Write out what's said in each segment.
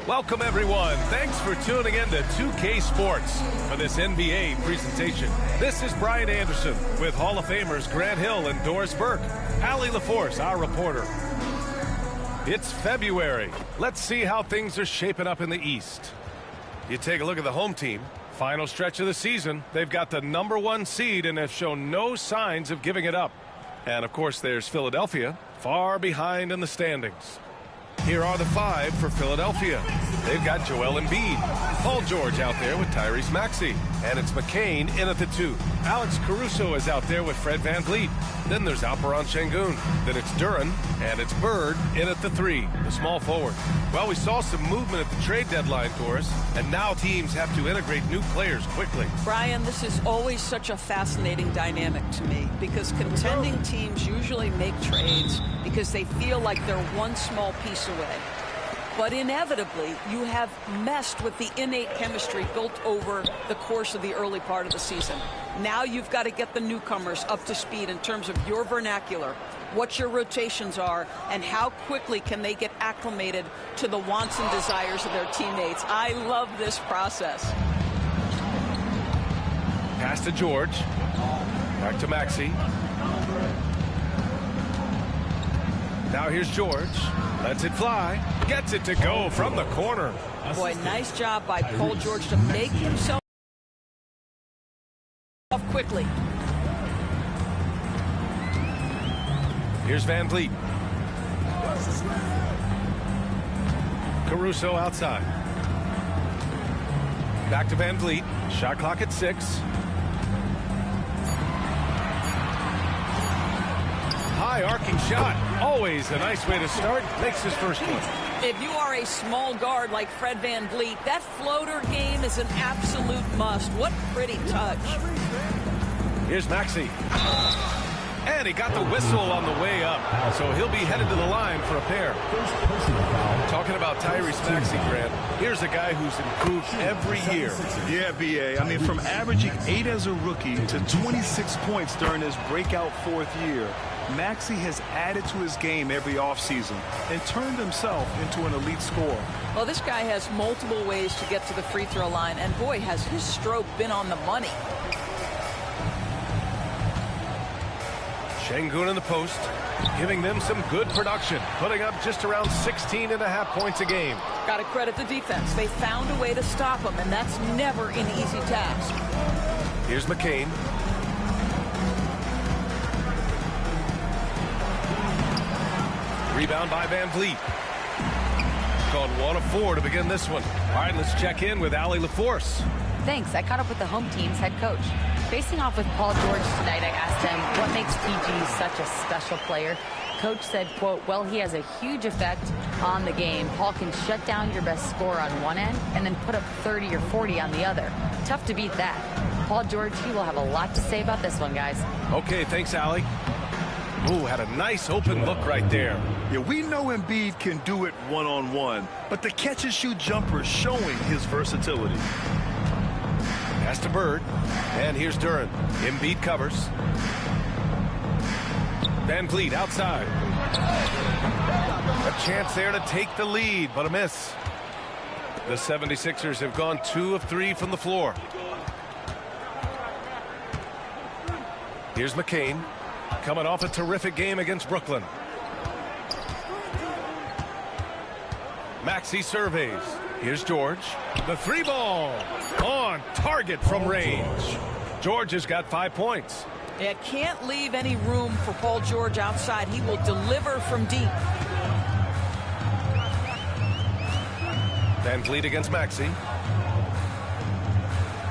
Welcome, everyone. Thanks for tuning in to 2K Sports for this NBA presentation. This is Brian Anderson with Hall of Famers Grant Hill and Doris Burke. Allie LaForce, our reporter. It's February. Let's see how things are shaping up in the East. You take a look at the home team. Final stretch of the season. They've got the #1 seed and have shown no signs of giving it up. And, of course, there's Philadelphia, far behind in the standings. Here are the 5 for Philadelphia. They've got Joel Embiid, Paul George out there with Tyrese Maxey, and it's McCain in at the 2. Alex Caruso is out there with Fred VanVleet. Then there's Alperen Şengün. Then it's Duren, and it's Bird in at the 3, the small forward. Well, we saw some movement at the trade deadline, Doris, and now teams have to integrate new players quickly. Brian, this is always such a fascinating dynamic to me because contending teams usually make trades because they feel like they're one small piece away. But inevitably, you have messed with the innate chemistry built over the course of the early part of the season. Now you've got to get the newcomers up to speed in terms of your vernacular, what your rotations are, and how quickly can they get acclimated to the wants and desires of their teammates. I love this process. Pass to George. Back to Maxey. Now here's George. Lets it fly. Gets it to go from the corner. Boy, nice job by Paul George to make himself quickly. Here's VanVleet. Caruso outside. Back to VanVleet. Shot clock at 6. High arcing shot. Always a nice way to start. Makes his first one. If you are a small guard like Fred VanVleet, that floater game is an absolute must. What pretty touch. Here's Maxey. And he got the whistle on the way up. So he'll be headed to the line for a pair. Talking about Tyrese Maxey, Grant, here's a guy who's improved every year. Yeah, B.A. I mean, from averaging 8 as a rookie to 26 points during his breakout 4th year, Maxey has added to his game every offseason and turned himself into an elite scorer. Well, this guy has multiple ways to get to the free throw line, and boy, has his stroke been on the money. Şengün in the post, giving them some good production, putting up just around 16.5 points a game. Got to credit the defense. They found a way to stop him, and that's never an easy task. Here's McCain. Rebound by VanVleet. Gone 1 of 4 to begin this one. All right, let's check in with Allie LaForce. Thanks. I caught up with the home team's head coach. Facing off with Paul George tonight, I asked him what makes PG such a special player. Coach said, quote, well, he has a huge effect on the game. Paul can shut down your best scorer on one end and then put up 30 or 40 on the other. Tough to beat that. Paul George, he will have a lot to say about this one, guys. Okay, thanks, Allie. Ooh, had a nice open look right there. Yeah, we know Embiid can do it one-on-one, but the catch-and-shoot jumper is showing his versatility. Pass to Bird, and here's Duren. Embiid covers. VanVleet outside. A chance there to take the lead, but a miss. The 76ers have gone 2 of 3 from the floor. Here's McCain, coming off a terrific game against Brooklyn. Maxey surveys. Here's George. The 3-ball on target from range. George has got 5 points. It can't leave any room for Paul George outside. He will deliver from deep. VanVleet against Maxey.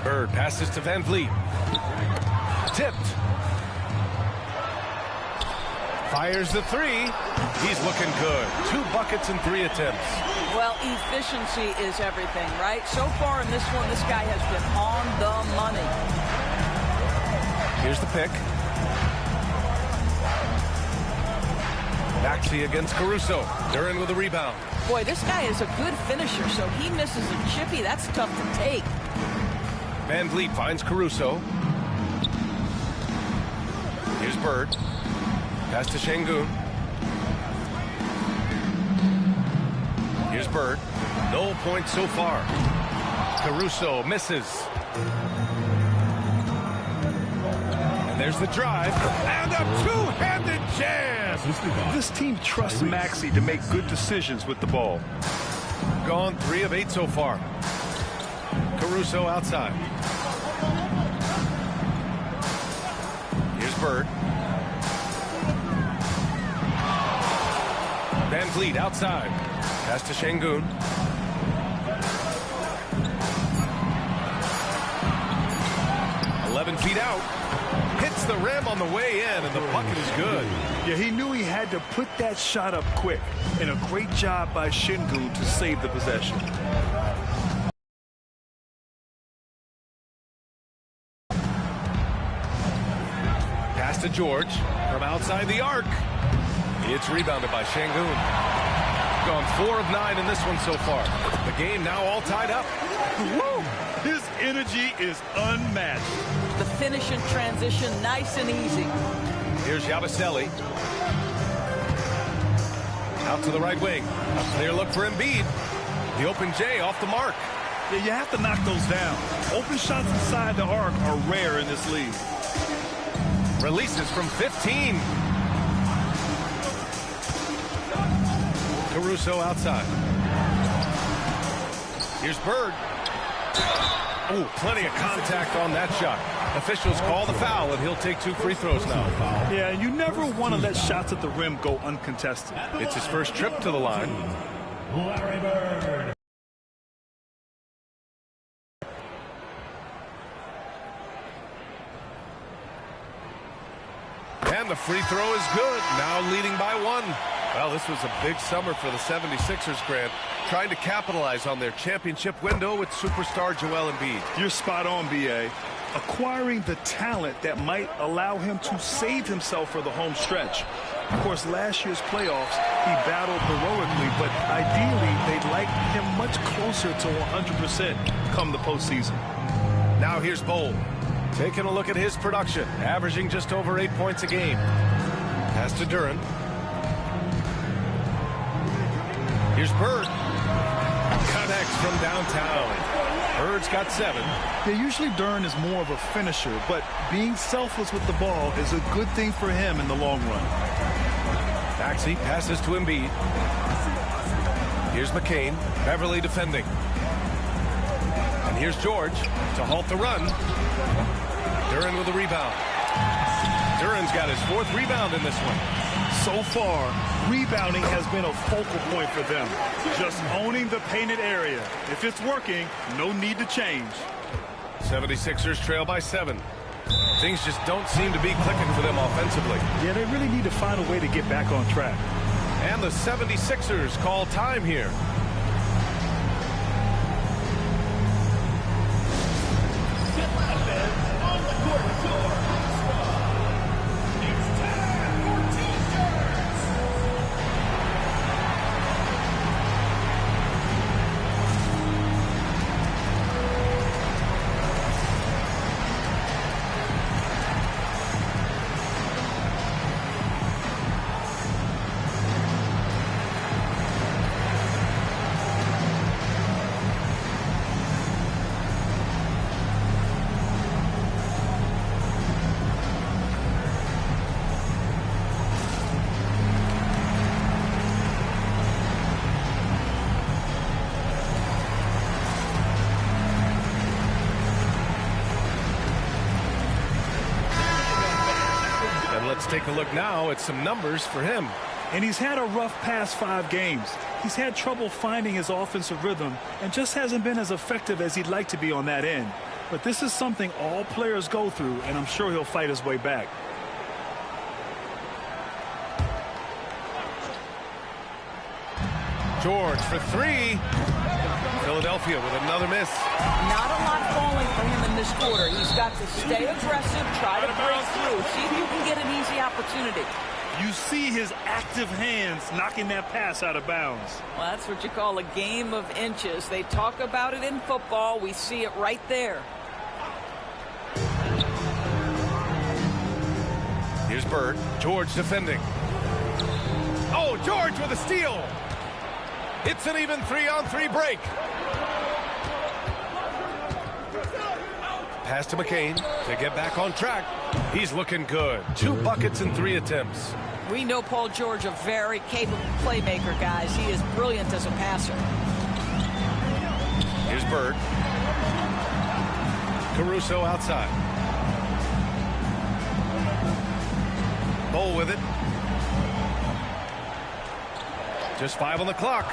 Bird passes to VanVleet. Tipped. Fires the 3. He's looking good. 2 buckets and 3 attempts. Well, efficiency is everything, right? So far in this one, this guy has been on the money. Here's the pick. Maxey against Caruso. Duren with a rebound. Boy, this guy is a good finisher, so he misses a chippy. That's tough to take. VanVleet finds Caruso. Here's Bird. Pass to Şengün. Here's Bird. No points so far. Caruso misses. And there's the drive. And a two-handed jam. This team trusts Maxey to make good decisions with the ball. Gone 3 of 8 so far. Caruso outside. Here's Bird. Van Vliet outside. Pass to Şengün. Feet out, hits the rim on the way in, and the bucket is good. Yeah, he knew he had to put that shot up quick, and a great job by Şengün to save the possession. Pass to George from outside the arc. It's rebounded by Şengün. Gone 4 of 9 in this one so far. The game now all tied up. Woo! His energy is unmatched. The finish and transition, nice and easy. Here's Yabusele. Out to the right wing. A clear look for Embiid. The open J off the mark. Yeah, you have to knock those down. Open shots inside the arc are rare in this league. Releases from 15. Caruso outside. Here's Bird. Oh, plenty of contact on that shot. Officials call the foul, and he'll take 2 free throws now. Yeah, you never want to let shots at the rim go uncontested. It's his first trip to the line. And the free throw is good. Now leading by 1. Well, this was a big summer for the 76ers, Grant, trying to capitalize on their championship window with superstar Joel Embiid. You're spot on, B.A. Acquiring the talent that might allow him to save himself for the home stretch. Of course, last year's playoffs, he battled heroically, but ideally, they'd like him much closer to 100% come the postseason. Now here's Bowl. Taking a look at his production, averaging just over 8 points a game. Pass to Duren. Here's Bird. Connects from downtown. Bird's got 7. Yeah, usually Duren is more of a finisher, but being selfless with the ball is a good thing for him in the long run. Maxey passes to Embiid. Here's McCain. Beverly defending. And here's George to halt the run. Duren with a rebound. Duren's got his 4th rebound in this one. So far, rebounding has been a focal point for them. Just owning the painted area. If it's working, no need to change. 76ers trail by 7. Things just don't seem to be clicking for them offensively. Yeah, they really need to find a way to get back on track. And the 76ers call time here. Let's take a look now at some numbers for him. And he's had a rough past 5 games. He's had trouble finding his offensive rhythm and just hasn't been as effective as he'd like to be on that end. But this is something all players go through, and I'm sure he'll fight his way back. George for 3. Philadelphia with another miss. Not a lot falling for him in this quarter. He's got to stay aggressive, try to break through, see if you can get an easy opportunity. You see his active hands knocking that pass out of bounds. Well, that's what you call a game of inches. They talk about it in football. We see it right there. Here's Bird. George defending. Oh, George with a steal. It's an even 3-on-3 break. Pass to McCain to get back on track. He's looking good. 2 buckets in 3 attempts. We know Paul George, a very capable playmaker, guys. He is brilliant as a passer. Here's Bird. Caruso outside. Bowl with it. Just 5 on the clock.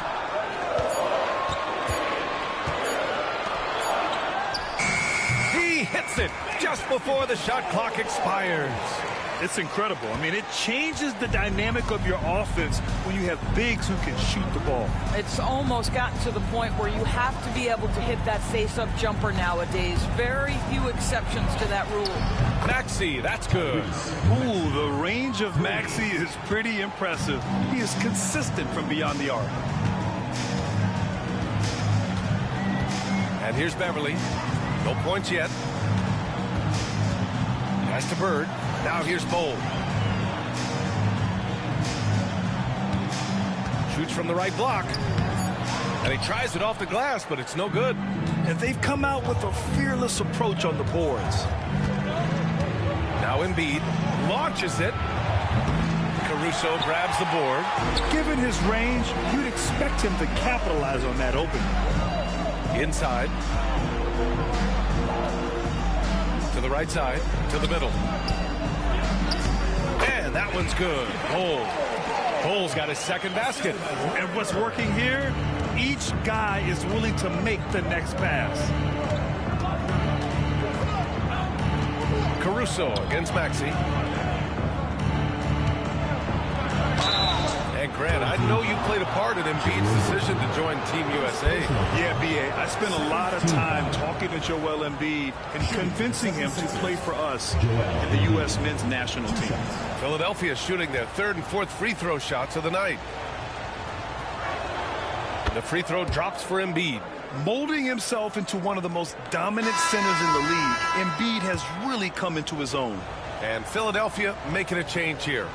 He hits it just before the shot clock expires. It's incredible. I mean, it changes the dynamic of your offense when you have bigs who can shoot the ball. It's almost gotten to the point where you have to be able to hit that face-up jumper nowadays. Very few exceptions to that rule. Maxey, that's good. Ooh, the range of Maxey is pretty impressive. He is consistent from beyond the arc. And here's Beverly. No points yet. Pass to Bird. Now here's Bowl. Shoots from the right block. And he tries it off the glass, but it's no good. And they've come out with a fearless approach on the boards. Now Embiid launches it. Caruso grabs the board. Given his range, you'd expect him to capitalize on that opening. Inside. To the right side. To the middle. And that one's good. Bole's got his second basket. And what's working here? Each guy is willing to make the next pass. Caruso against Maxey. And Grant, I know you played a part in Embiid's decision to join Team USA. Yeah, B.A. I spent a lot of time talking to Joel Embiid and convincing him to play for us in the U.S. men's national team. Philadelphia shooting their 3rd and 4th free throw shots of the night. The free throw drops for Embiid. Molding himself into one of the most dominant centers in the league, Embiid has really come into his own. And Philadelphia making a change here.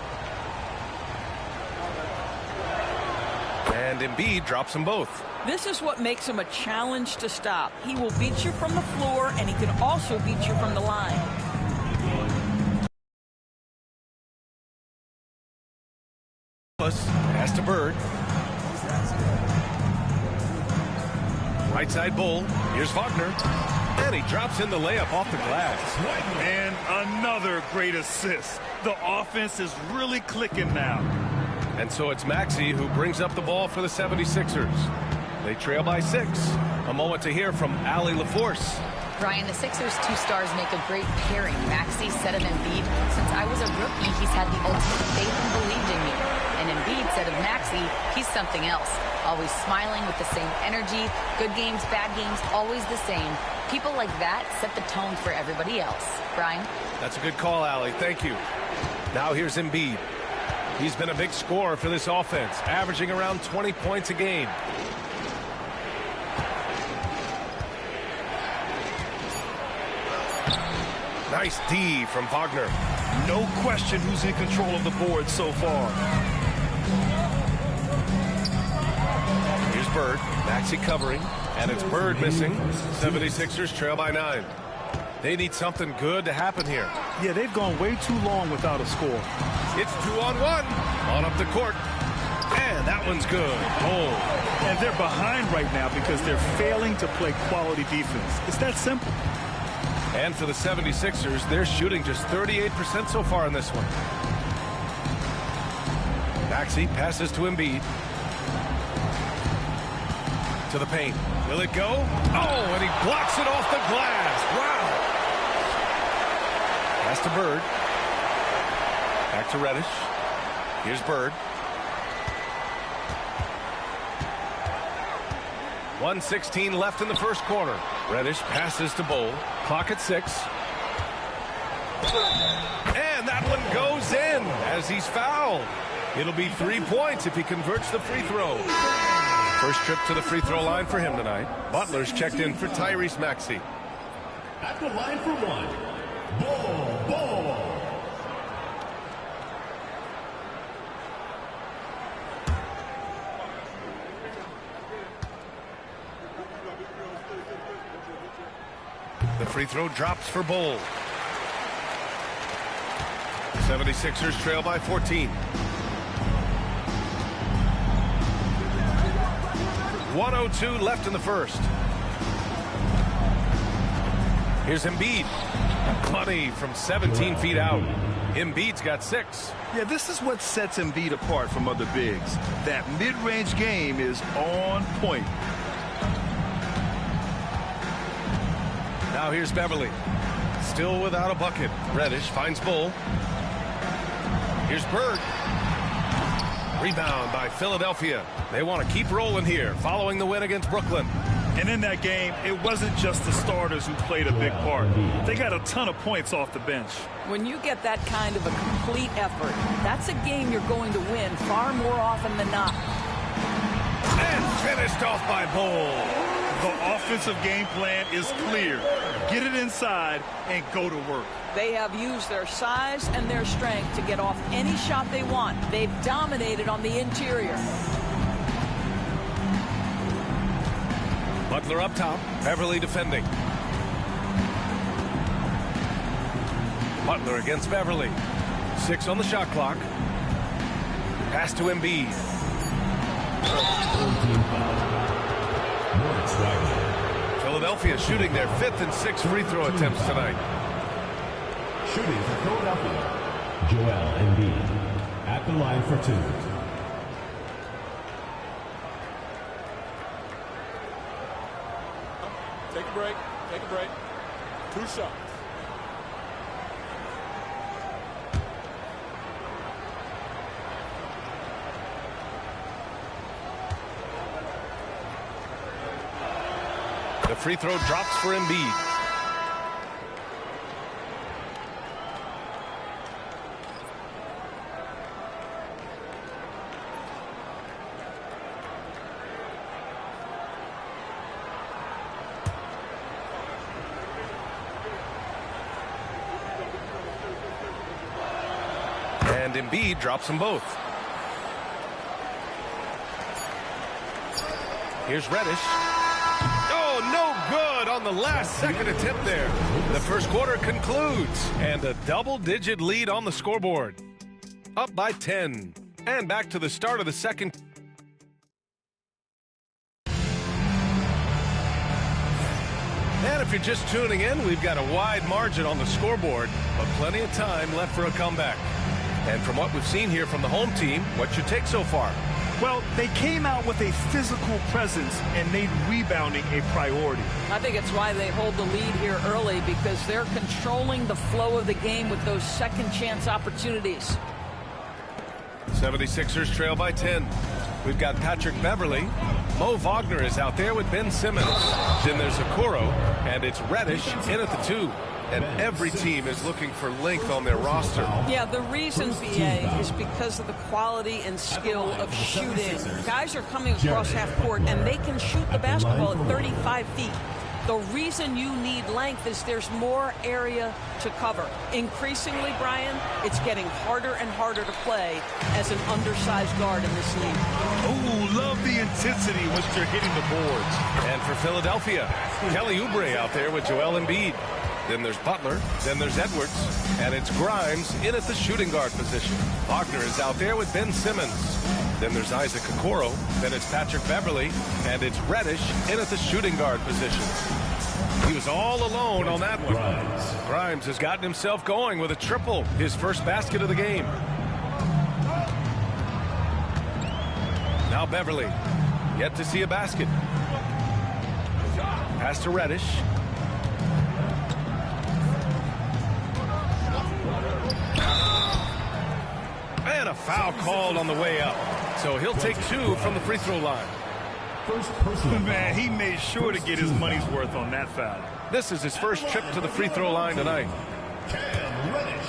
And Embiid drops them both. This is what makes him a challenge to stop. He will beat you from the floor, and he can also beat you from the line. Pass to Bird. Right side Bull. Here's Wagner. And he drops in the layup off the glass. And another great assist. The offense is really clicking now. And so it's Maxey who brings up the ball for the 76ers. They trail by 6. A moment to hear from Allie LaForce. Brian, the Sixers' 2 stars make a great pairing. Maxey said of Embiid, since I was a rookie, he's had the ultimate faith and believed in me. And Embiid said of Maxey, he's something else. Always smiling with the same energy. Good games, bad games, always the same. People like that set the tone for everybody else. Brian? That's a good call, Allie. Thank you. Now here's Embiid. He's been a big scorer for this offense, averaging around 20 points a game. Nice D from Wagner. No question who's in control of the board so far. Here's Bird. Maxey covering. And it's Bird missing. 76ers trail by 9. They need something good to happen here. Yeah, they've gone way too long without a score. It's 2-on-1. On up the court. And that one's good. And they're behind right now because they're failing to play quality defense. It's that simple. And for the 76ers, they're shooting just 38% so far in this one. Maxey passes to Embiid. To the paint. Will it go? Oh, and he blocks it off the glass. Wow. Pass to Bird. Back to Reddish. Here's Bird. 1:16 left in the first quarter. Reddish passes to Bowl. Clock at 6. And that one goes in as he's fouled. It'll be 3 points if he converts the free throw. First trip to the free throw line for him tonight. Butler's checked in for Tyrese Maxey. At the line for 1, Ball. The free throw drops for Bol. 76ers trail by 14. 1:02 left in the first. Here's Embiid. Money from 17 feet out. Embiid's got 6. Yeah, this is what sets Embiid apart from other bigs. That mid-range game is on point. Now here's Beverly. Still without a bucket. Reddish finds Bol. Here's Bird. Rebound by Philadelphia. They want to keep rolling here following the win against Brooklyn. And in that game, it wasn't just the starters who played a big part. They got a ton of points off the bench. When you get that kind of a complete effort, that's a game you're going to win far more often than not. And finished off by Bol. The offensive game plan is clear. Get it inside and go to work. They have used their size and their strength to get off any shot they want. They've dominated on the interior. Butler up top. Beverly defending. Butler against Beverly. 6 on the shot clock. Pass to Embiid. Philadelphia shooting their 5th and 6th free throw attempts tonight. Shooting for Philadelphia, Joel Embiid at the line for 2. Take a break. Take a break. 2 shots. The free throw drops for Embiid. And Embiid drops them both. Here's Reddish. Oh, no good on the last second attempt there. The first quarter concludes, and a double-digit lead on the scoreboard. Up by 10. And back to the start of the second. And if you're just tuning in, we've got a wide margin on the scoreboard, but plenty of time left for a comeback. And from what we've seen here from the home team, what's your take so far? Well, they came out with a physical presence and made rebounding a priority. I think it's why they hold the lead here early, because they're controlling the flow of the game with those second chance opportunities. 76ers trail by 10. We've got Patrick Beverly. Mo Wagner is out there with Ben Simmons. Then there's Okoro, and it's Reddish in at the 2. And every team is looking for length on their roster. Yeah, the reason, BA, is because of the quality and skill of shooting. Guys are coming across half court, and they can shoot the basketball at 35 feet. The reason you need length is there's more area to cover. Increasingly, Brian, it's getting harder and harder to play as an undersized guard in this league. Oh, love the intensity once you're hitting the boards. And for Philadelphia, Kelly Oubre out there with Joel Embiid. Then there's Butler, then there's Edwards, and it's Grimes in at the shooting guard position. Wagner is out there with Ben Simmons. Then there's Isaac Okoro, then it's Patrick Beverly, and it's Reddish in at the shooting guard position. He was all alone on that one. Grimes has gotten himself going with a triple, his first basket of the game. Now Beverly, yet to see a basket. Pass to Reddish. And a foul called on the way up. So he'll take 2 from the free throw line. Man, he made sure to get his money's worth on that foul. This is his first trip to the free throw line tonight. Cam Reddish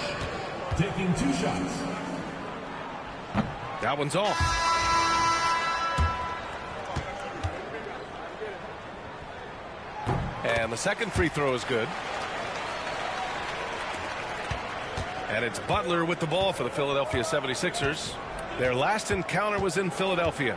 taking 2 shots. That one's off. And the second free throw is good. And it's Butler with the ball for the Philadelphia 76ers. Their last encounter was in Philadelphia.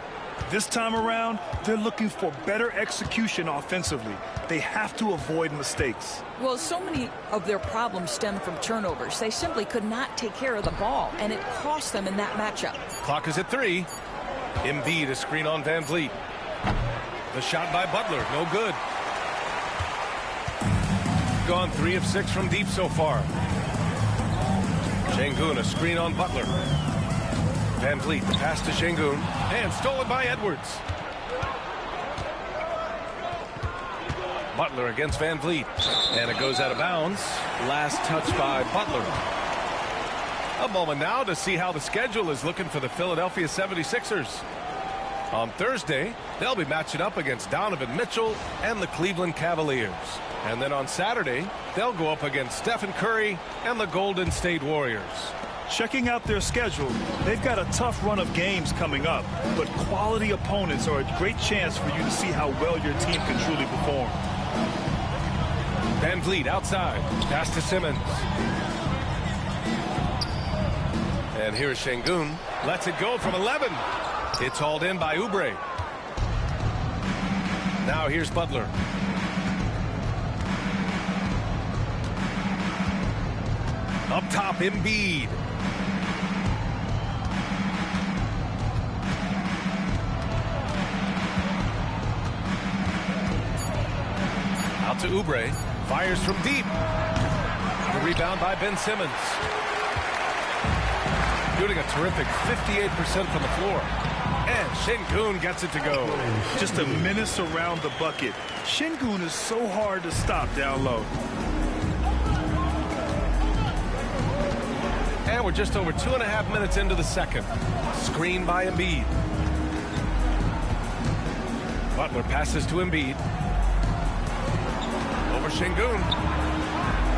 This time around, they're looking for better execution offensively. They have to avoid mistakes. Well, so many of their problems stem from turnovers. They simply could not take care of the ball, and it cost them in that matchup. Clock is at 3. Embiid, a screen on Van Vliet. The shot by Butler, no good. Gone 3 of 6 from deep so far. Şengün, a screen on Butler. Van Vliet, the pass to Şengün, and stolen by Edwards. Butler against Van Vliet, and it goes out of bounds. Last touch by Butler. A moment now to see how the schedule is looking for the Philadelphia 76ers. On Thursday, they'll be matching up against Donovan Mitchell and the Cleveland Cavaliers. And then on Saturday, they'll go up against Stephen Curry and the Golden State Warriors. Checking out their schedule, they've got a tough run of games coming up, but quality opponents are a great chance for you to see how well your team can truly perform. Van Vliet outside, pass to Simmons. And here's Şengün, lets it go from 11. It's hauled in by Oubre. Now here's Butler. Up top, Embiid. Out to Oubre. Fires from deep. The rebound by Ben Simmons. Shooting a terrific 58% from the floor. And Şengün gets it to go. Just a menace around the bucket. Şengün is so hard to stop down low. And we're just over 2.5 minutes into the second. Screen by Embiid. Butler passes to Embiid. Over Şengün.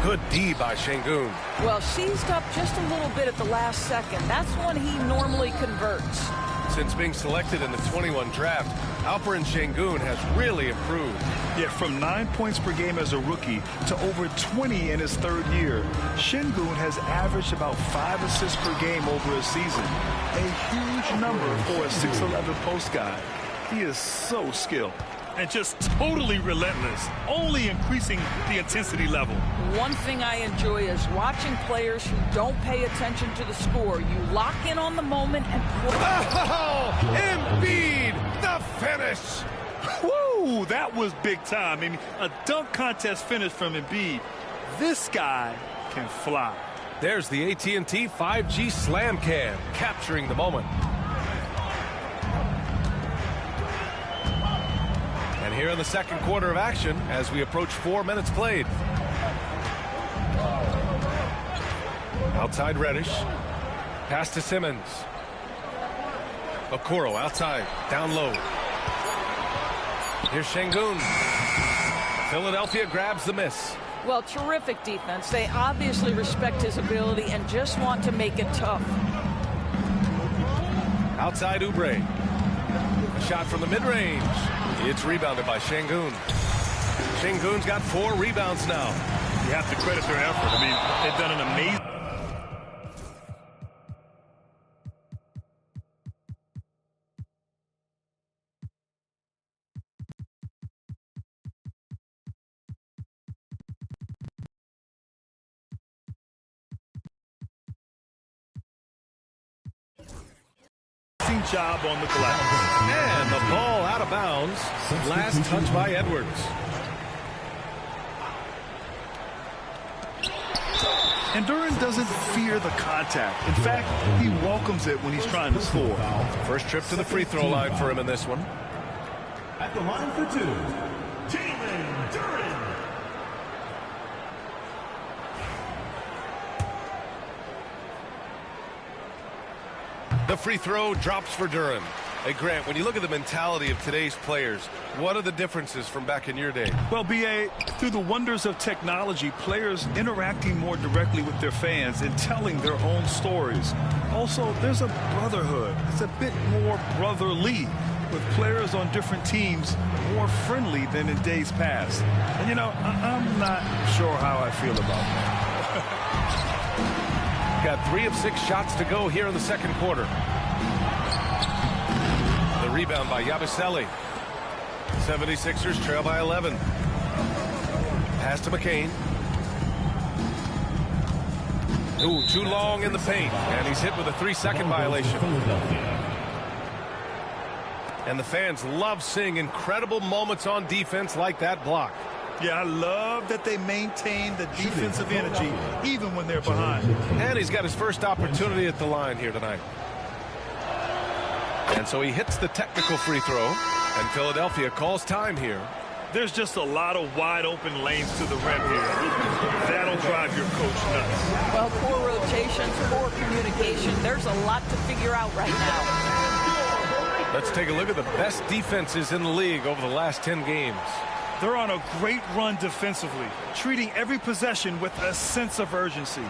Good D by Şengün. Well, seized up just a little bit at the last second. That's when he normally converts. Since being selected in the 21 draft, Alperen Şengün has really improved. Yeah, from 9 points per game as a rookie to over 20 in his third year, Şengün has averaged about 5 assists per game over a season. A huge number for a 6'11 post guy. He is so skilled. And just totally relentless, only increasing the intensity level. One thing I enjoy is watching players who don't pay attention to the score. You lock in on the moment and play. Oh, Embiid, the finish. Woo, that was big time. I mean, a dunk contest finish from Embiid. This guy can fly. There's the AT&T 5G Slam Cam, capturing the moment. And here in the second quarter of action, as we approach 4 minutes played. Outside Reddish. Pass to Simmons. Okoro outside, down low. Here's Şengün. Philadelphia grabs the miss. Well, terrific defense. They obviously respect his ability and just want to make it tough. Outside Oubre. A shot from the mid-range. It's rebounded by Şengün. Şengün's got 4 rebounds now. You have to credit their effort. I mean, they've done an amazing... job on the glass. And the ball out of bounds. Last touch by Edwards. And Duren doesn't fear the contact. In fact, he welcomes it when he's trying to score. First trip to the free throw line for him in this one. At the line for 2, Jalen Duren. The free throw drops for Duren. Hey, Grant, when you look at the mentality of today's players, what are the differences from back in your day? Well, B.A., through the wonders of technology, players interacting more directly with their fans and telling their own stories. Also, there's a brotherhood. It's a bit more brotherly, with players on different teams more friendly than in days past. And, you know, I'm not sure how I feel about that. Got 3 of 6 shots to go here in the second quarter. The Rebound by Yabusele. 76ers trail by 11. Pass to McCain. Ooh, too long in the paint. And he's hit with a 3-second violation. And the fans love seeing incredible moments on defense like that block. Yeah, I love that they maintain the defensive energy even when they're behind. And he's got his first opportunity at the line here tonight. And so he hits the technical free throw, and Philadelphia calls time here. There's just a lot of wide open lanes to the rim here. That'll drive your coach nuts. Well, poor rotations, poor communication. There's a lot to figure out right now. Let's take a look at the best defenses in the league over the last 10 games. They're on a great run defensively, treating every possession with a sense of urgency.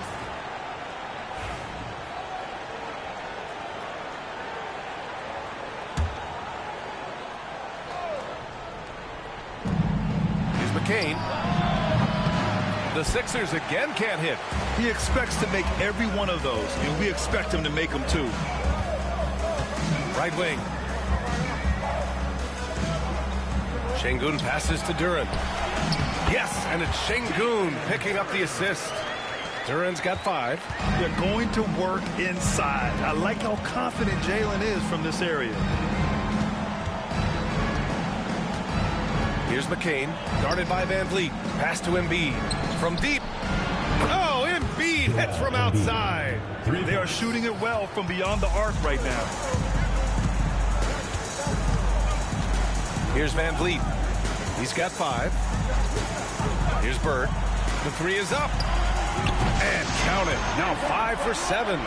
Here's McCain. The Sixers again can't hit. He expects to make every one of those, and we expect him to make them too. Right wing. Şengün passes to Duren. Yes, and it's Şengün picking up the assist. Duren's got 5. They're going to work inside. I like how confident Jalen is from this area. Here's McCain, guarded by Van Vliet. Pass to Embiid. From deep. Oh, Embiid hits from outside. They are shooting it well from beyond the arc right now. Here's Van Vliet. He's got 5. Here's Bird. The 3 is up. And count it. Now 5 for 7.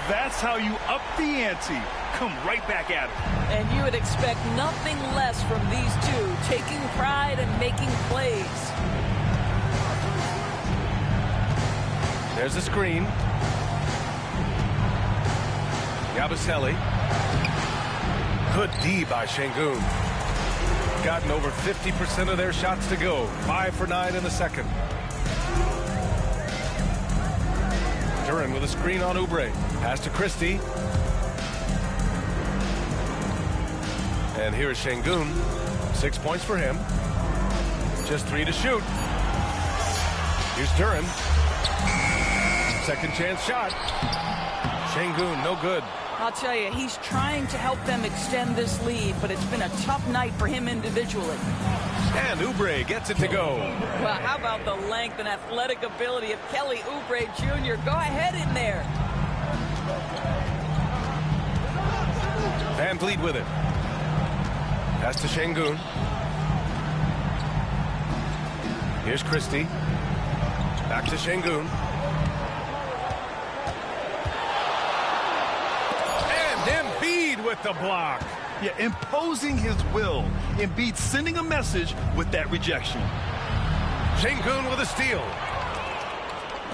That's how you up the ante. Come right back at it. And you would expect nothing less from these two, taking pride and making plays. There's a screen. Yabusele. Good D by Şengün. Gotten over 50% of their shots to go. 5 for 9 in the second. Duren with a screen on Oubre. Pass to Christie. And here's Şengün. 6 points for him. Just 3 to shoot. Here's Duren. Second chance shot. Şengün, no good. I'll tell you, he's trying to help them extend this lead, but it's been a tough night for him individually. And Oubre gets it to go. Well, how about the length and athletic ability of Kelly Oubre Jr.? Go ahead in there. Van Vliet with it. Pass to Şengün. Here's Christie. Back to Şengün. Embiid with the block. Yeah, imposing his will. Embiid sending a message with that rejection. Şengün with a steal.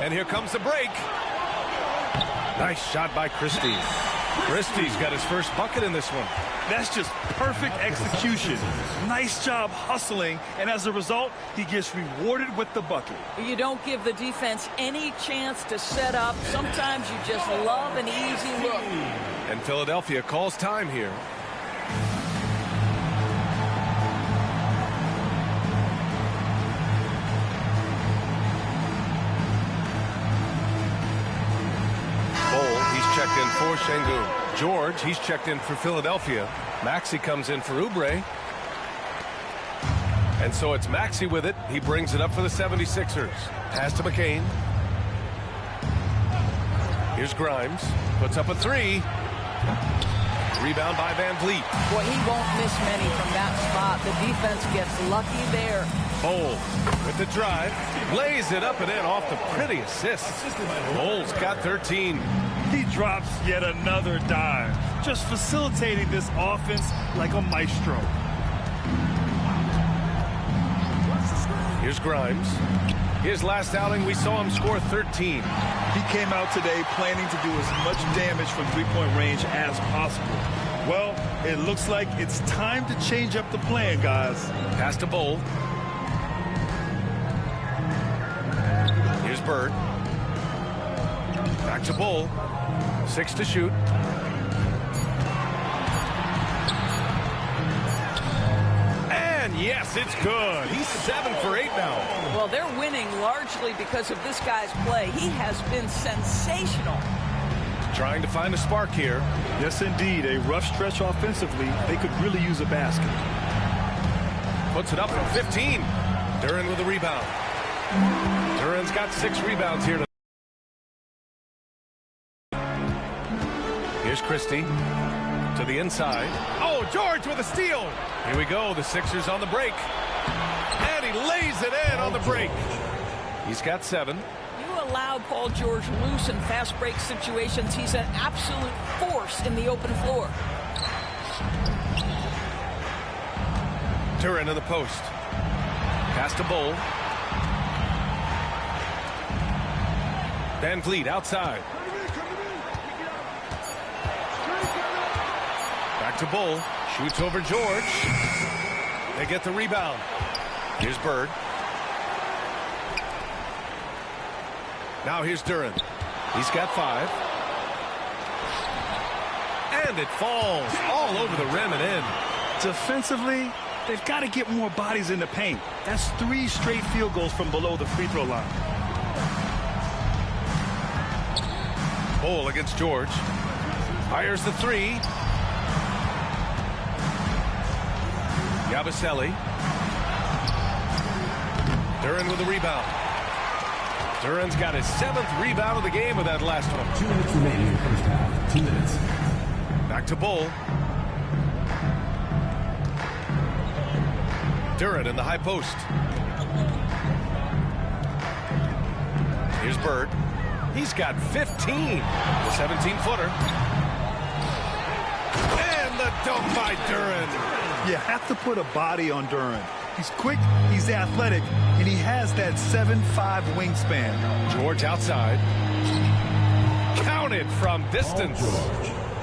And here comes the break. Nice shot by Christie. Christie's got his first bucket in this one. That's just perfect execution. Nice job hustling, and as a result, he gets rewarded with the bucket. You don't give the defense any chance to set up. Sometimes you just love an easy look. And Philadelphia calls time here. Bol, he's checked in for Şengün. George, he's checked in for Philadelphia. Maxey comes in for Oubre. And so it's Maxey with it. He brings it up for the 76ers. Pass to McCain. Here's Grimes. Puts up a 3. Rebound by Van Vliet. Boy, he won't miss many from that spot. The defense gets lucky there. Bol with the drive. Lays it up and in off the pretty assist. Bol's got 13. He drops yet another dime, just facilitating this offense like a maestro. Here's Grimes. His last outing, we saw him score 13. He came out today planning to do as much damage from three-point range as possible. Well, it looks like it's time to change up the plan, guys. Pass to Bol. Here's Bird. Back to Bol. 6 to shoot. Yes, it's good. He's 7 for 8 now. Well, they're winning largely because of this guy's play. He has been sensational. Trying to find a spark here. Yes, indeed. A rough stretch offensively. They could really use a basket. Puts it up from 15. Duren with a rebound. Duren's got 6 rebounds here. Here's Christie to the inside. Oh, George with a steal. Here we go. The Sixers on the break. And he lays it in on the break. He's got 7. You allow Paul George loose in fast break situations. He's an absolute force in the open floor. Duren in the post. Pass to Bull. Van Vliet outside. Back to Bull. Shoots over George. They get the rebound. Here's Bird. Now here's Duren. He's got 5. And it falls all over the rim and in. Defensively, they've got to get more bodies in the paint. That's 3 straight field goals from below the free throw line. Bull against George. Fires the 3. Yabusele. Duren with a rebound. Duren's got his 7th rebound of the game with that last one. 2 minutes remaining in the first half. 2 minutes. Back to Bull. Duren in the high post. Here's Bird. He's got 15. The 17-footer. And the dunk by Duren. You have to put a body on Duren. He's quick, he's athletic, and he has that 7'5" wingspan. George outside. Counted from distance.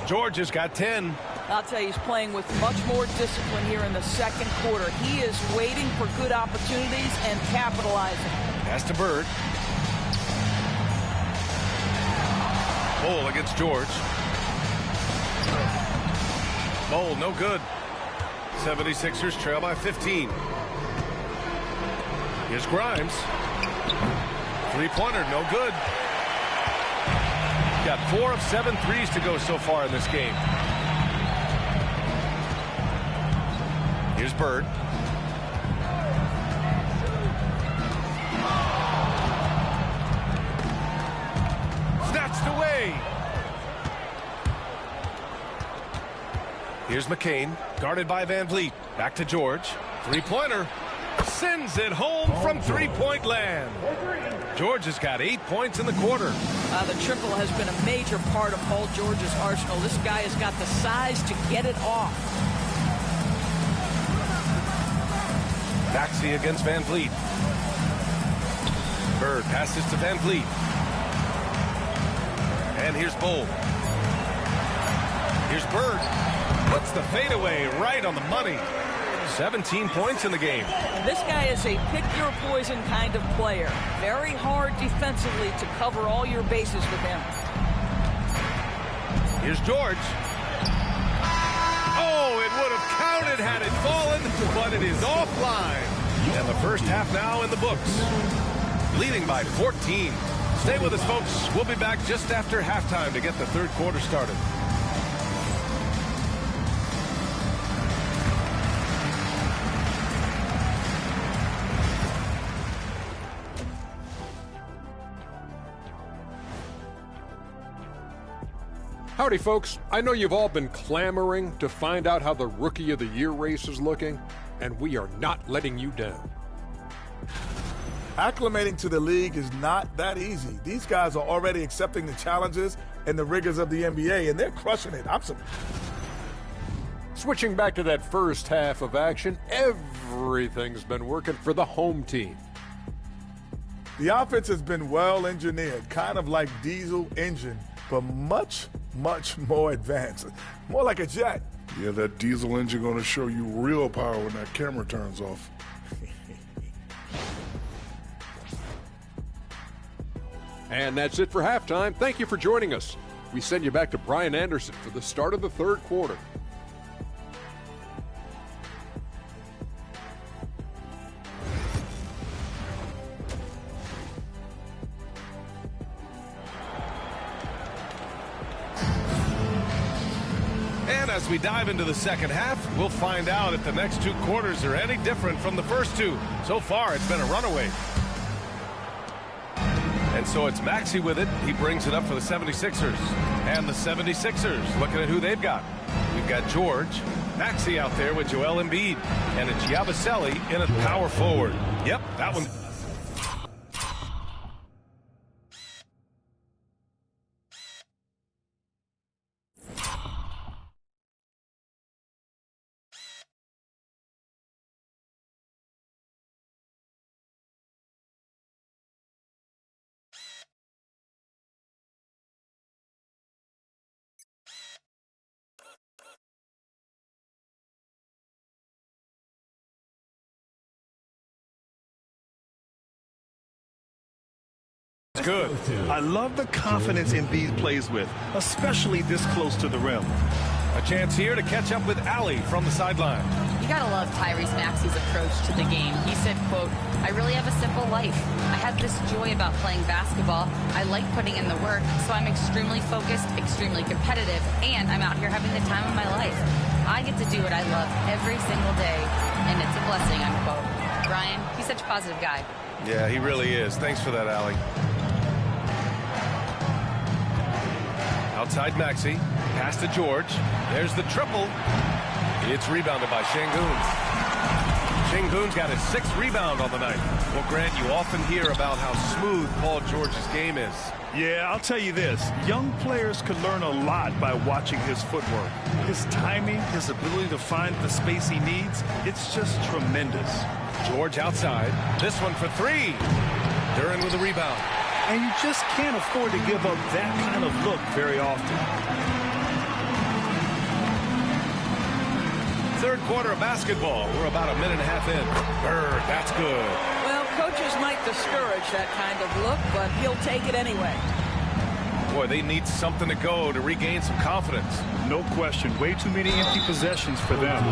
George has got 10. I'll tell you, he's playing with much more discipline here in the second quarter. He is waiting for good opportunities and capitalizing. Pass to Bird. Bull against George. Bull, no good. 76ers trail by 15. Here's Grimes. 3-pointer, no good. Got 4 of 7 threes to go so far in this game. Here's Bird. Snatched away. Here's McCain, guarded by Van Vliet. Back to George. 3-pointer. Sends it home from 3-point land. George has got 8 points in the quarter. The triple has been a major part of Paul George's arsenal. This guy has got the size to get it off. Maxey against Van Vliet. Bird passes to Van Vliet. And here's Bull. Here's Bird. Puts the fadeaway right on the money. 17 points in the game. And this guy is a pick-your-poison kind of player. Very hard defensively to cover all your bases with him. Here's George. Oh, it would have counted had it fallen, but it is offline. And the first half now in the books. Leading by 14. Stay with us, folks. We'll be back just after halftime to get the third quarter started. Howdy, folks. I know you've all been clamoring to find out how the Rookie of the Year race is looking, and we are not letting you down. Acclimating to the league is not that easy. These guys are already accepting the challenges and the rigors of the NBA, and they're crushing it. Switching back to that first half of action, everything's been working for the home team. The offense has been well engineered, kind of like diesel engine, but much more advanced. More like a jet. Yeah, that diesel engine going to show you real power when that camera turns off. And that's it for halftime. Thank you for joining us. We send you back to Brian Anderson for the start of the third quarter. as we dive into the second half, we'll find out if the next 2 quarters are any different from the first 2. So far, it's been a runaway. And so it's Maxey with it. He brings it up for the 76ers. And the 76ers looking at who they've got. We've got George, Maxey out there with Joel Embiid, and it's Yabusele in at power forward. Yep, that one. Good. I love the confidence Embiid plays with, especially this close to the rim. A chance here to catch up with Allie from the sideline. You gotta love Tyrese Maxey's approach to the game. He said, quote, "I really have a simple life. I have this joy about playing basketball. I like putting in the work, so I'm extremely focused, extremely competitive, and I'm out here having the time of my life. I get to do what I love every single day, and it's a blessing," unquote. Brian, he's such a positive guy. Yeah, he really is. Thanks for that, Allie. Outside Maxey, pass to George. There's the triple. It's rebounded by Şengün. Şengün's got his 6th rebound on the night. Well, Grant, you often hear about how smooth Paul George's game is. Yeah, I'll tell you this. Young players could learn a lot by watching his footwork. His timing, his ability to find the space he needs, it's just tremendous. George outside. This one for 3. Duren with the rebound. And you just can't afford to give up that kind of look very often. Third quarter of basketball. We're about a minute and a half in. Bird, that's good. Well, coaches might discourage that kind of look, but he'll take it anyway. Boy, they need something to go to regain some confidence. No question. Way too many empty possessions for them.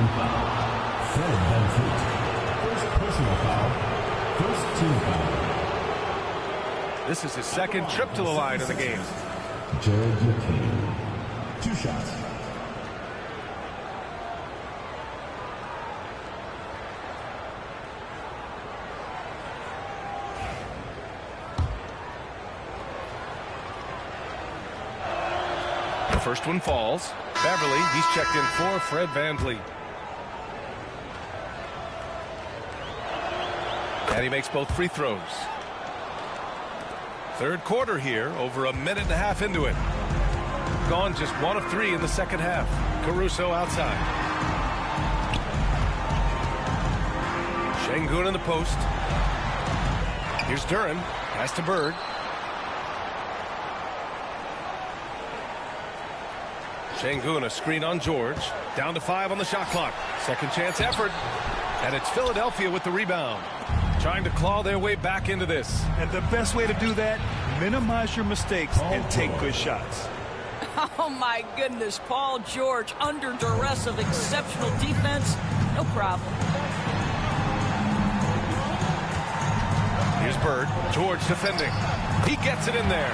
First personal foul. First team foul. This is his 2nd trip to the line in the game. Jared McCain. 2 shots. The first one falls. Beverly, he's checked in for Fred VanVleet. And he makes both free throws. Third quarter here, over a minute and a half into it. Gone just 1 of 3 in the second half. Caruso outside. Şengün in the post. Here's Duren. Pass to Bird. Şengün, a screen on George. Down to 5 on the shot clock. Second chance effort. And it's Philadelphia with the rebound. Trying to claw their way back into this. And the best way to do that, minimize your mistakes and take good shots. Oh, my goodness. Paul George under duress of exceptional defense. No problem. Here's Bird. George defending. He gets it in there.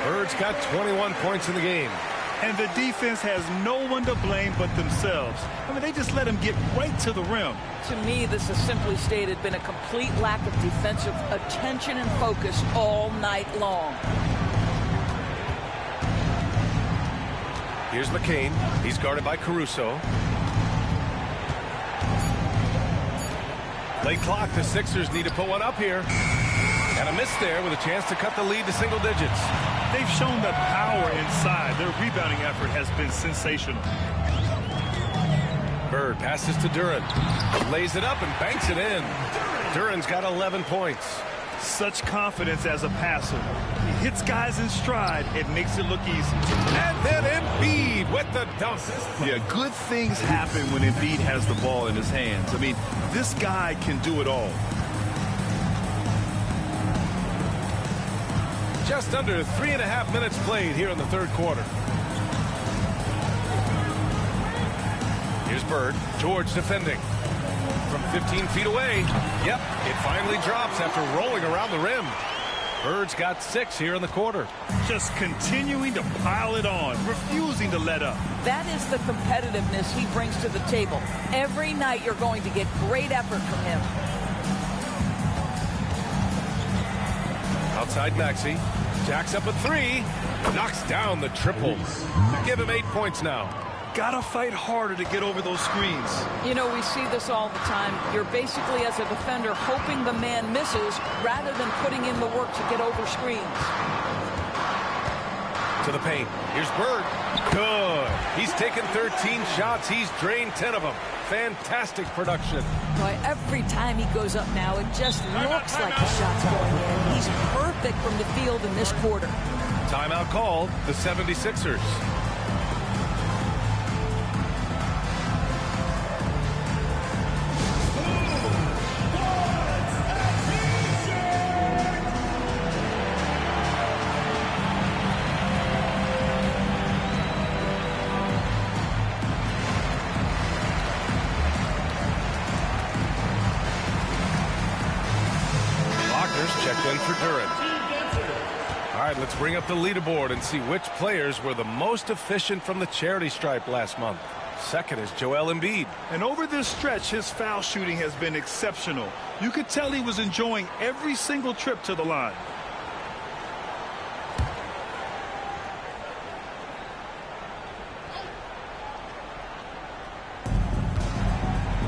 Bird's got 21 points in the game. And the defense has no one to blame but themselves. I mean, they just let him get right to the rim. To me, this has simply stated been a complete lack of defensive attention and focus all night long. Here's McCain. He's guarded by Caruso. Late clock. The Sixers need to put one up here. And a miss there with a chance to cut the lead to single digits. They've shown the power inside. Their rebounding effort has been sensational. Bird passes to Duren. Lays it up and banks it in. Duren's got 11 points. Such confidence as a passer. He hits guys in stride. It makes it look easy. And then Embiid with the dunk. Yeah, good things happen when Embiid has the ball in his hands. I mean, this guy can do it all. Just under 3.5 minutes played here in the third quarter. Here's Bird. George defending. From 15 feet away. Yep, it finally drops after rolling around the rim. Bird's got 6 here in the quarter. Just continuing to pile it on, refusing to let up. That is the competitiveness he brings to the table. Every night you're going to get great effort from him. Outside Maxey. Jacks up a 3. Knocks down the triple. Give him 8 points now. Gotta fight harder to get over those screens. You know, we see this all the time. You're basically, as a defender, hoping the man misses rather than putting in the work to get over screens. To the paint. Here's Bird. Good. He's taken 13 shots. He's drained 10 of them. Fantastic production. Boy, every time he goes up now, it just looks like the shot's going in. He's perfect from the field in this quarter. Timeout called. The 76ers. Checked in for Durant. All right, let's bring up the leaderboard and see which players were the most efficient from the charity stripe last month. Second is Joel Embiid. And over this stretch, his foul shooting has been exceptional. You could tell he was enjoying every single trip to the line.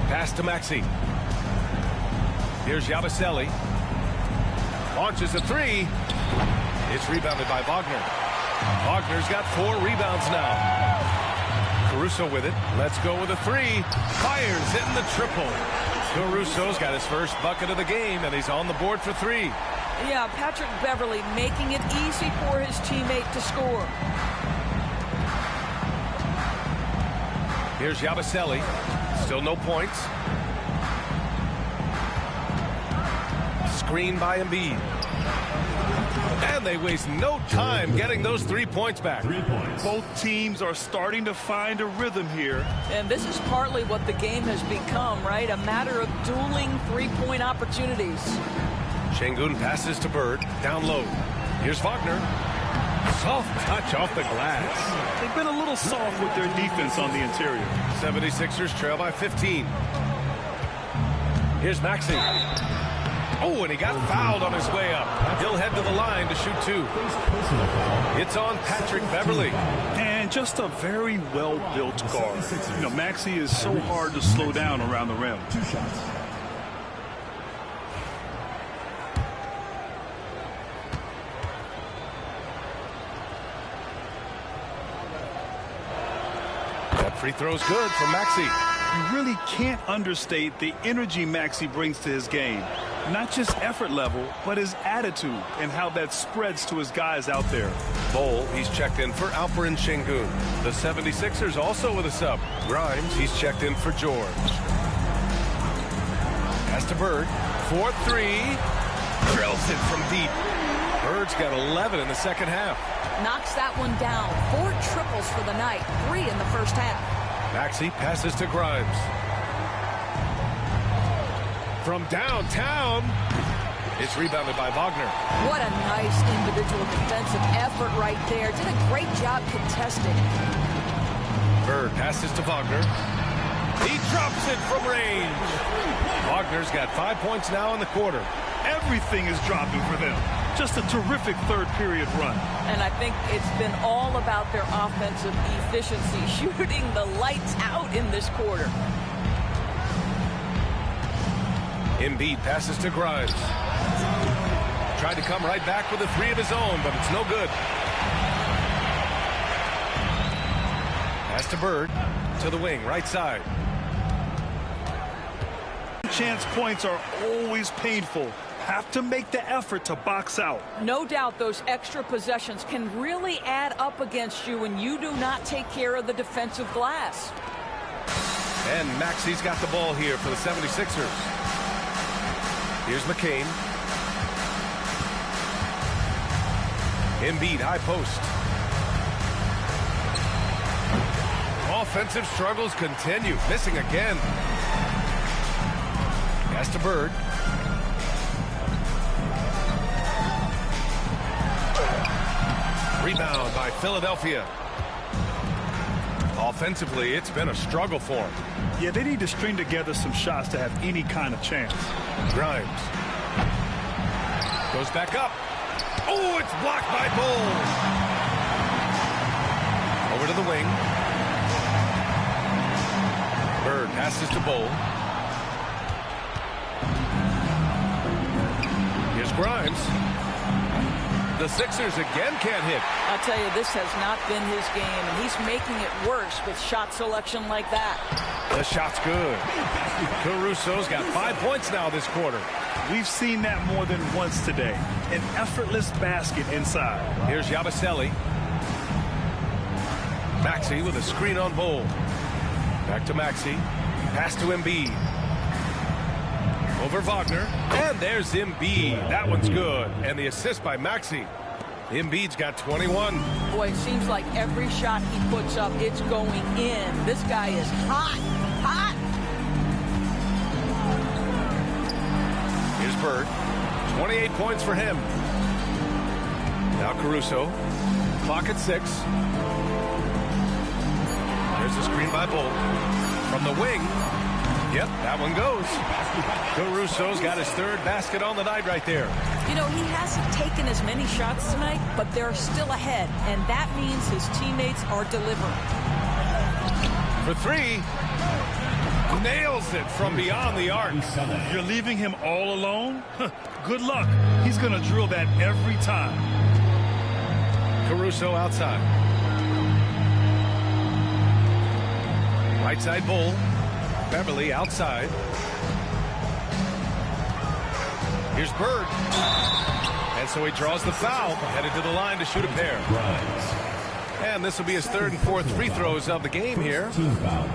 Pass to Maxey. Here's Yabusele. Launches a 3. It's rebounded by Wagner. Wagner's got 4 rebounds now. Caruso with it. Let's go with a 3. Fires hitting the triple. Caruso's got his first bucket of the game, and he's on the board for 3. Yeah, Patrick Beverley making it easy for his teammate to score. Here's Yabusele. Still no points. Screen by Embiid. And they waste no time getting those 3 points back. 3 points. Both teams are starting to find a rhythm here. And this is partly what the game has become, right? A matter of dueling three-point opportunities. Şengün passes to Bird. Down low. Here's Wagner. Soft touch off the glass. They've been a little soft with their defense on the interior. 76ers trail by 15. Here's Maxey. Oh, and he got fouled on his way up. He'll head to the line to shoot 2. It's on Patrick Beverley. And just a very well-built guard. You know, Maxey is so hard to slow down around the rim. 2 shots. That free throw's good from Maxey. You really can't understate the energy Maxey brings to his game. Not just effort level, but his attitude and how that spreads to his guys out there. Bol, he's checked in for Alperen Şengün. The 76ers also with a sub. Grimes, he's checked in for George. Pass to Bird. 4-3. Drills it from deep. Bird's got 11 in the second half. Knocks that one down. 4 triples for the night. 3 in the first half. Maxey passes to Grimes. From downtown, it's rebounded by Wagner. What a nice individual defensive effort right there. Did a great job contesting. Bird passes to Wagner. He drops it from range. Wagner's got 5 points now in the quarter. Everything is dropping for them. Just a terrific third period run. And I think it's been all about their offensive efficiency, shooting the lights out in this quarter. Embiid passes to Grimes. Tried to come right back with a 3 of his own, but it's no good. Pass to Bird. To the wing, right side. Chance points are always painful. Have to make the effort to box out. No doubt those extra possessions can really add up against you when you do not take care of the defensive glass. And Maxey's got the ball here for the 76ers. Here's McCain. Embiid, high post. Offensive struggles continue. Missing again. Pass to Bird. Rebound by Philadelphia. Offensively, it's been a struggle for them. Yeah, they need to string together some shots to have any kind of chance. Grimes goes back up. Oh, it's blocked by Bull. Over to the wing. Bird passes to Bull. Here's Grimes. The Sixers again can't hit. I'll tell you, this has not been his game, and he's making it worse with shot selection like that. The shot's good. Caruso's got 5 points now this quarter. We've seen that more than once today. An effortless basket inside. Here's Yabusele. Maxey with a screen on Bull. Back to Maxey. Pass to Embiid. Over Wagner. And there's Embiid. That one's good. And the assist by Maxey. Embiid's got 21. Boy, it seems like every shot he puts up, it's going in. This guy is hot. Hot. Here's Bird. 28 points for him. Now Caruso. Clock at 6. There's the screen by Bull. From the wing. Yep, that one goes. Caruso's got his third basket on the night right there. You know, he hasn't taken as many shots tonight, but they're still ahead, and that means his teammates are delivering. For 3. Nails it from beyond the arc. You're leaving him all alone? Good luck. He's going to drill that every time. Caruso outside. Right side Bull. Beverly outside. Here's Bird. And so he draws the foul, headed to the line to shoot a pair. And this will be his third and fourth free throws of the game here. Team foul.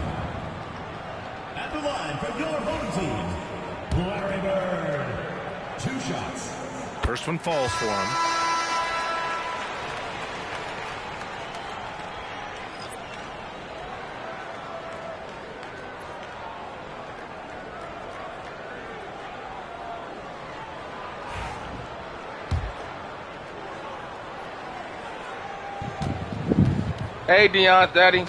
At the line for your home team, Larry Bird. 2 shots. First one falls for him. Hey, Deion's daddy.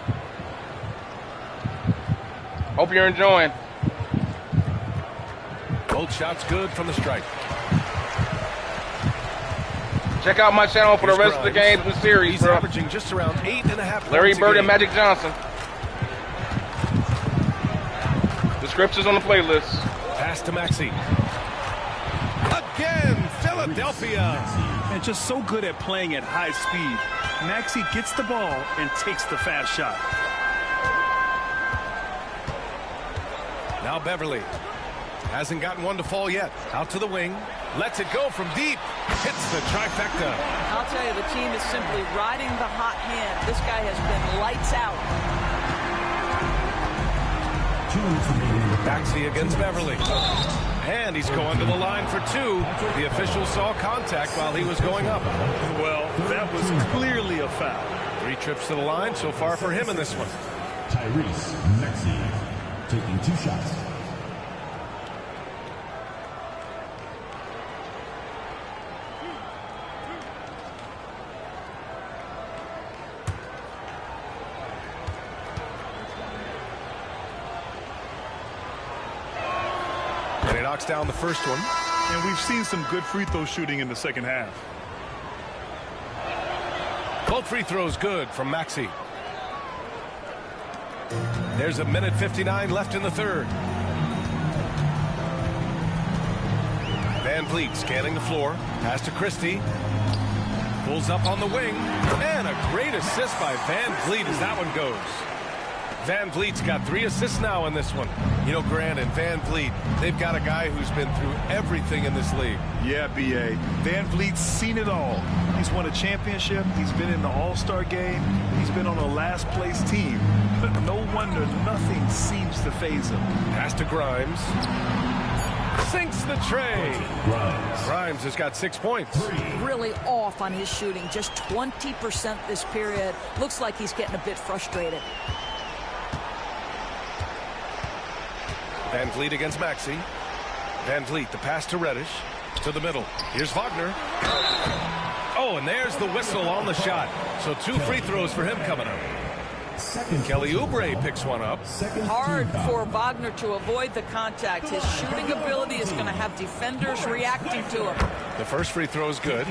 Hope you're enjoying. Both shots good from the stripe. Check out my channel for the rest of the games in the series, He's bro. averaging just around 8.5 Larry points a Bird game. and Magic Johnson. The scriptures on the playlist. Pass to Maxey. Again, Philadelphia. And just so good at playing at high speed. Maxey gets the ball and takes the fast shot. Now Beverly. Hasn't gotten one to fall yet. Out to the wing. Lets it go from deep. Hits the trifecta. I'll tell you, the team is simply riding the hot hand. This guy has been lights out. Maxey against Beverly. And he's going to the line for 2. The official saw contact while he was going up. Well, that was clearly a foul. 3 trips to the line so far for him in this one. Tyrese Maxey taking 2 shots. And he knocks down the first one. And we've seen some good free throw shooting in the second half. Both free throws good from Maxey. There's a minute 59 left in the third. Van Vliet scanning the floor. Pass to Christie. Pulls up on the wing. And a great assist by Van Vliet as that one goes. Van Vliet's got 3 assists now in this one. You know, Grant and Van Vliet, they've got a guy who's been through everything in this league. Yeah, B.A. Van Vliet's seen it all. He's won a championship. He's been in the All-Star game. He's been on a last-place team. But no wonder nothing seems to faze him. Pass to Grimes. Sinks the tray. Grimes has got 6 points. Really off on his shooting. Just 20% this period. Looks like he's getting a bit frustrated. Van Vliet against Maxey. Van Vliet, the pass to Reddish. To the middle. Here's Wagner. Oh, and there's the whistle on the shot. So 2 free throws for him coming up. Kelly Oubre picks one up. Hard for Wagner to avoid the contact. His shooting ability is going to have defenders reacting to him. The first free throw is good.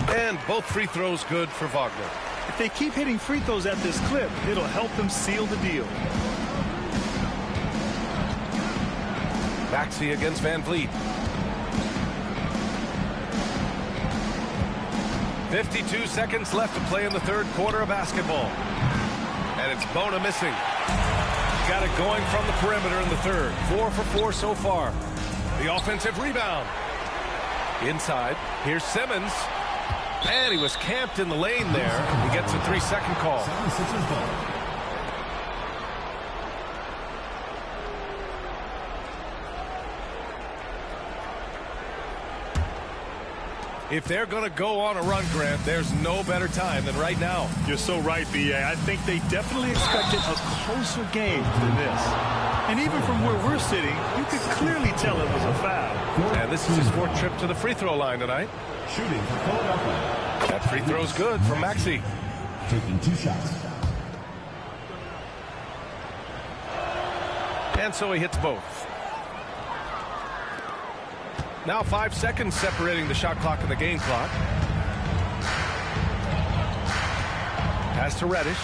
And both free throws good for Wagner. If they keep hitting free throws at this clip, it'll help them seal the deal. Maxey against Van Vliet. 52 seconds left to play in the third quarter of basketball. And it's Bona missing. Got it going from the perimeter in the third. 4 for 4 so far. The offensive rebound. Inside. Here's Simmons. And he was camped in the lane there. He gets a 3-second call. If they're going to go on a run, Grant, there's no better time than right now. You're so right, B.A. I think they definitely expected a closer game than this. And even from where we're sitting, you could clearly tell it was a foul. And this is his 4th trip to the free throw line tonight. Shooting for Philadelphia. That free throw's good from Maxey. Taking 2 shots. And so he hits both. Now 5 seconds separating the shot clock and the game clock. Pass to Reddish.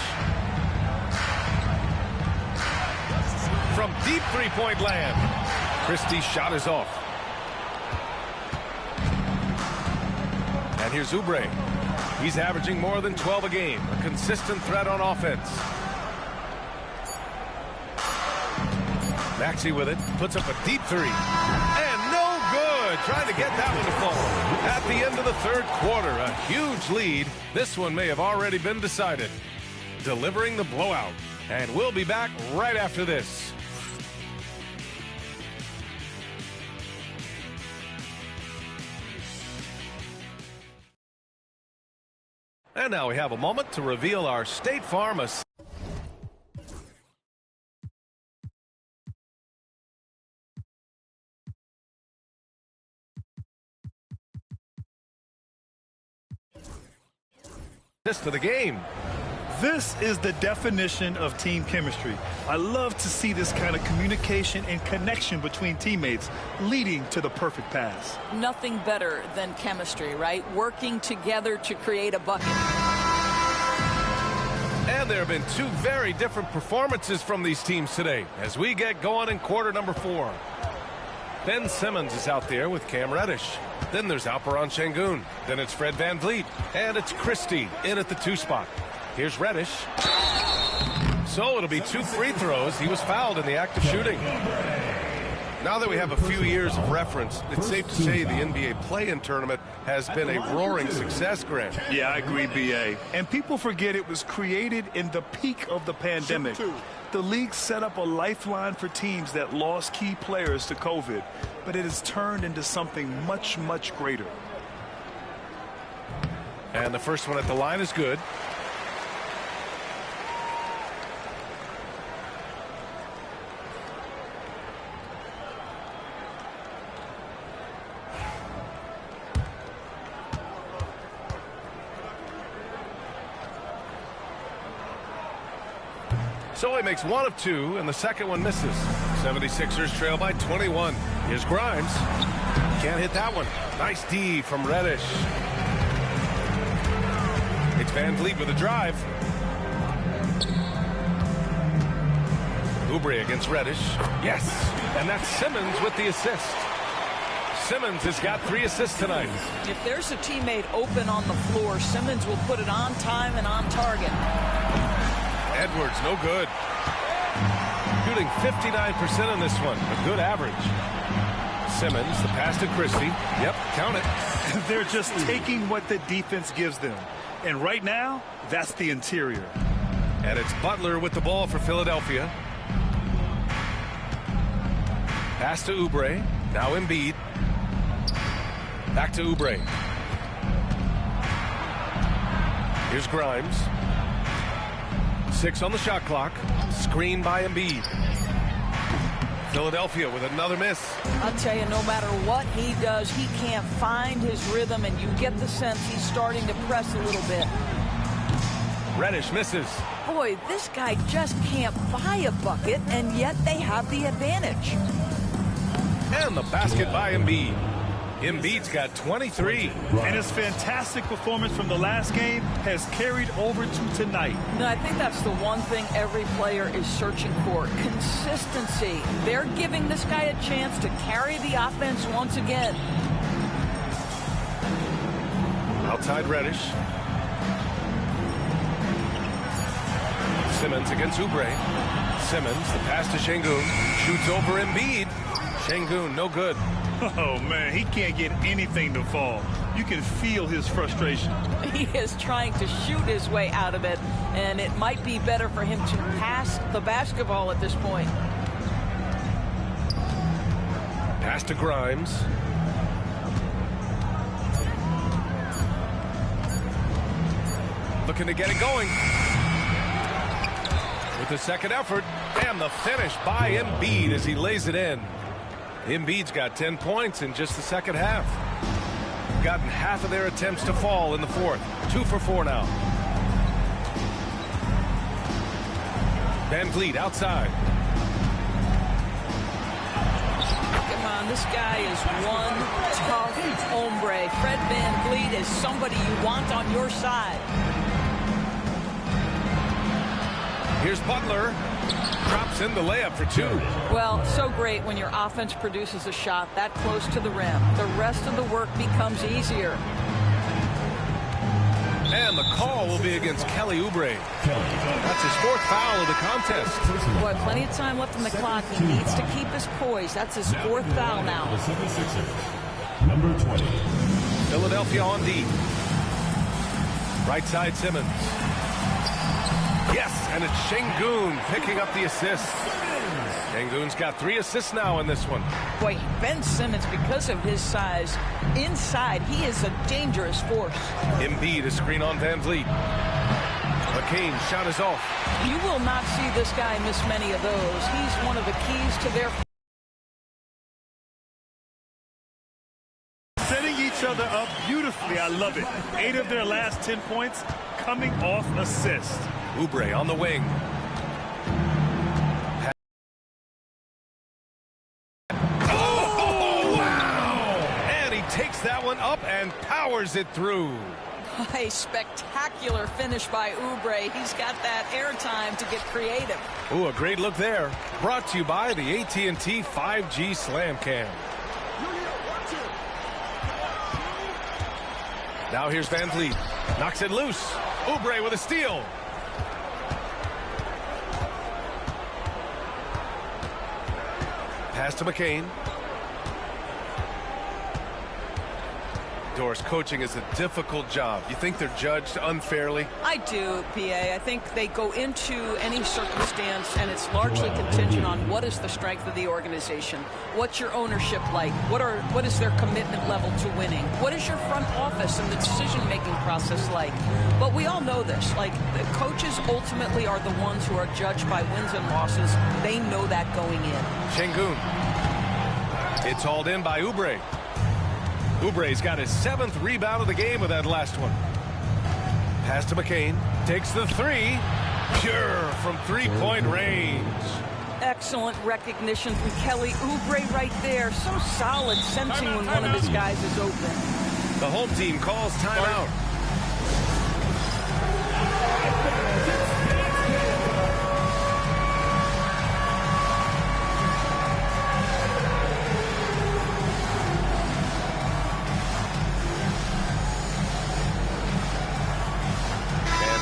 From deep three-point land. Christie's shot is off. And here's Oubre. He's averaging more than 12 a game. A consistent threat on offense. Maxey with it. Puts up a deep 3. And no good. Trying to get that one to fall. At the end of the third quarter, a huge lead. This one may have already been decided. Delivering the blowout. And we'll be back right after this. And now we have a moment to reveal our State Farm assist. To the game. This is the definition of team chemistry. I love to see this kind of communication and connection between teammates leading to the perfect pass. Nothing better than chemistry, right? Working together to create a bucket. And there have been 2 very different performances from these teams today as we get going in quarter number 4. Ben Simmons is out there with Cam Reddish. Then there's Alperon Şengün. Then it's Fred Van Vliet. And it's Christie in at the 2 spot. Here's Reddish. So it'll be 2 free throws. He was fouled in the act of shooting. Now that we have a few years of reference, it's safe to say the NBA play-in tournament has been a roaring success, Grant. Yeah, I agree, B.A. And people forget it was created in the peak of the pandemic. The league set up a lifeline for teams that lost key players to COVID, but it has turned into something much, much greater. And the first one at the line is good. So he makes 1 of 2, and the second one misses. 76ers trail by 21. Here's Grimes. Can't hit that one. Nice D from Reddish. It's Van Vliet with a drive. Oubre against Reddish. Yes. And that's Simmons with the assist. Simmons has got 3 assists tonight. If there's a teammate open on the floor, Simmons will put it on time and on target. Edwards, no good. Shooting 59% on this one. A good average. Simmons, the pass to Christie. Yep, count it. They're just taking what the defense gives them. And right now, that's the interior. And it's Butler with the ball for Philadelphia. Pass to Oubre. Now Embiid. Back to Oubre. Here's Grimes. 6 on the shot clock. Screen by Embiid. Philadelphia with another miss. I'll tell you, no matter what he does, he can't find his rhythm, and you get the sense he's starting to press a little bit. Reddish misses. Boy, this guy just can't buy a bucket, and yet they have the advantage. And the basket by Embiid. Embiid's got 23. And his fantastic performance from the last game has carried over to tonight. No, I think that's the one thing every player is searching for. Consistency. They're giving this guy a chance to carry the offense once again. Outside Reddish. Simmons against Oubre. Simmons, the pass to Şengün. Shoots over Embiid. Şengün, no good. Oh, man, he can't get anything to fall. You can feel his frustration. He is trying to shoot his way out of it, and it might be better for him to pass the basketball at this point. Pass to Grimes. Looking to get it going. With the second effort, and the finish by Embiid as he lays it in. Embiid's got 10 points in just the second half. Gotten half of their attempts to fall in the fourth. 2 for 4 now. Van Vliet outside. Come on, this guy is one tough hombre. Fred Van Vliet is somebody you want on your side. Here's Butler. Drops in the layup for 2. Well, so great when your offense produces a shot that close to the rim. The rest of the work becomes easier. And the call will be against Kelly Oubre. That's his 4th foul of the contest. Boy, plenty of time left in the clock. He needs to keep his poise. That's his 4th foul now. Number 20. Philadelphia on D. Right side Simmons. Yes, and it's Şengün picking up the assist. Şengün's got 3 assists now in this one. Boy, Ben Simmons, because of his size, inside, he is a dangerous force. Embiid a screen on Van Vliet. McCain shot is off. You will not see this guy miss many of those. He's one of the keys to their... Setting each other up beautifully. I love it. 8 of their last 10 points coming off assist. Oubre on the wing. Oh, wow! And he takes that one up and powers it through. A spectacular finish by Oubre. He's got that airtime to get creative. Ooh, a great look there. Brought to you by the AT&T 5G Slam Cam. Now here's Van Vliet. Knocks it loose. Oubre with a steal. Pass to McCain. Doris, coaching is a difficult job. You think they're judged unfairly? I do, PA. I think they go into any circumstance, and it's largely contingent on what is the strength of the organization. What's your ownership like? What is their commitment level to winning? What is your front office and the decision-making process like? But we all know this. Like, the coaches ultimately are the ones who are judged by wins and losses. They know that going in. Şengün. It's hauled in by Oubre. Oubre's got his 7th rebound of the game with that last one. Pass to McCain. Takes the 3. Pure from 3-point range. Excellent recognition from Kelly Oubre right there. So solid, sensing when one of his guys is open. The home team calls timeout.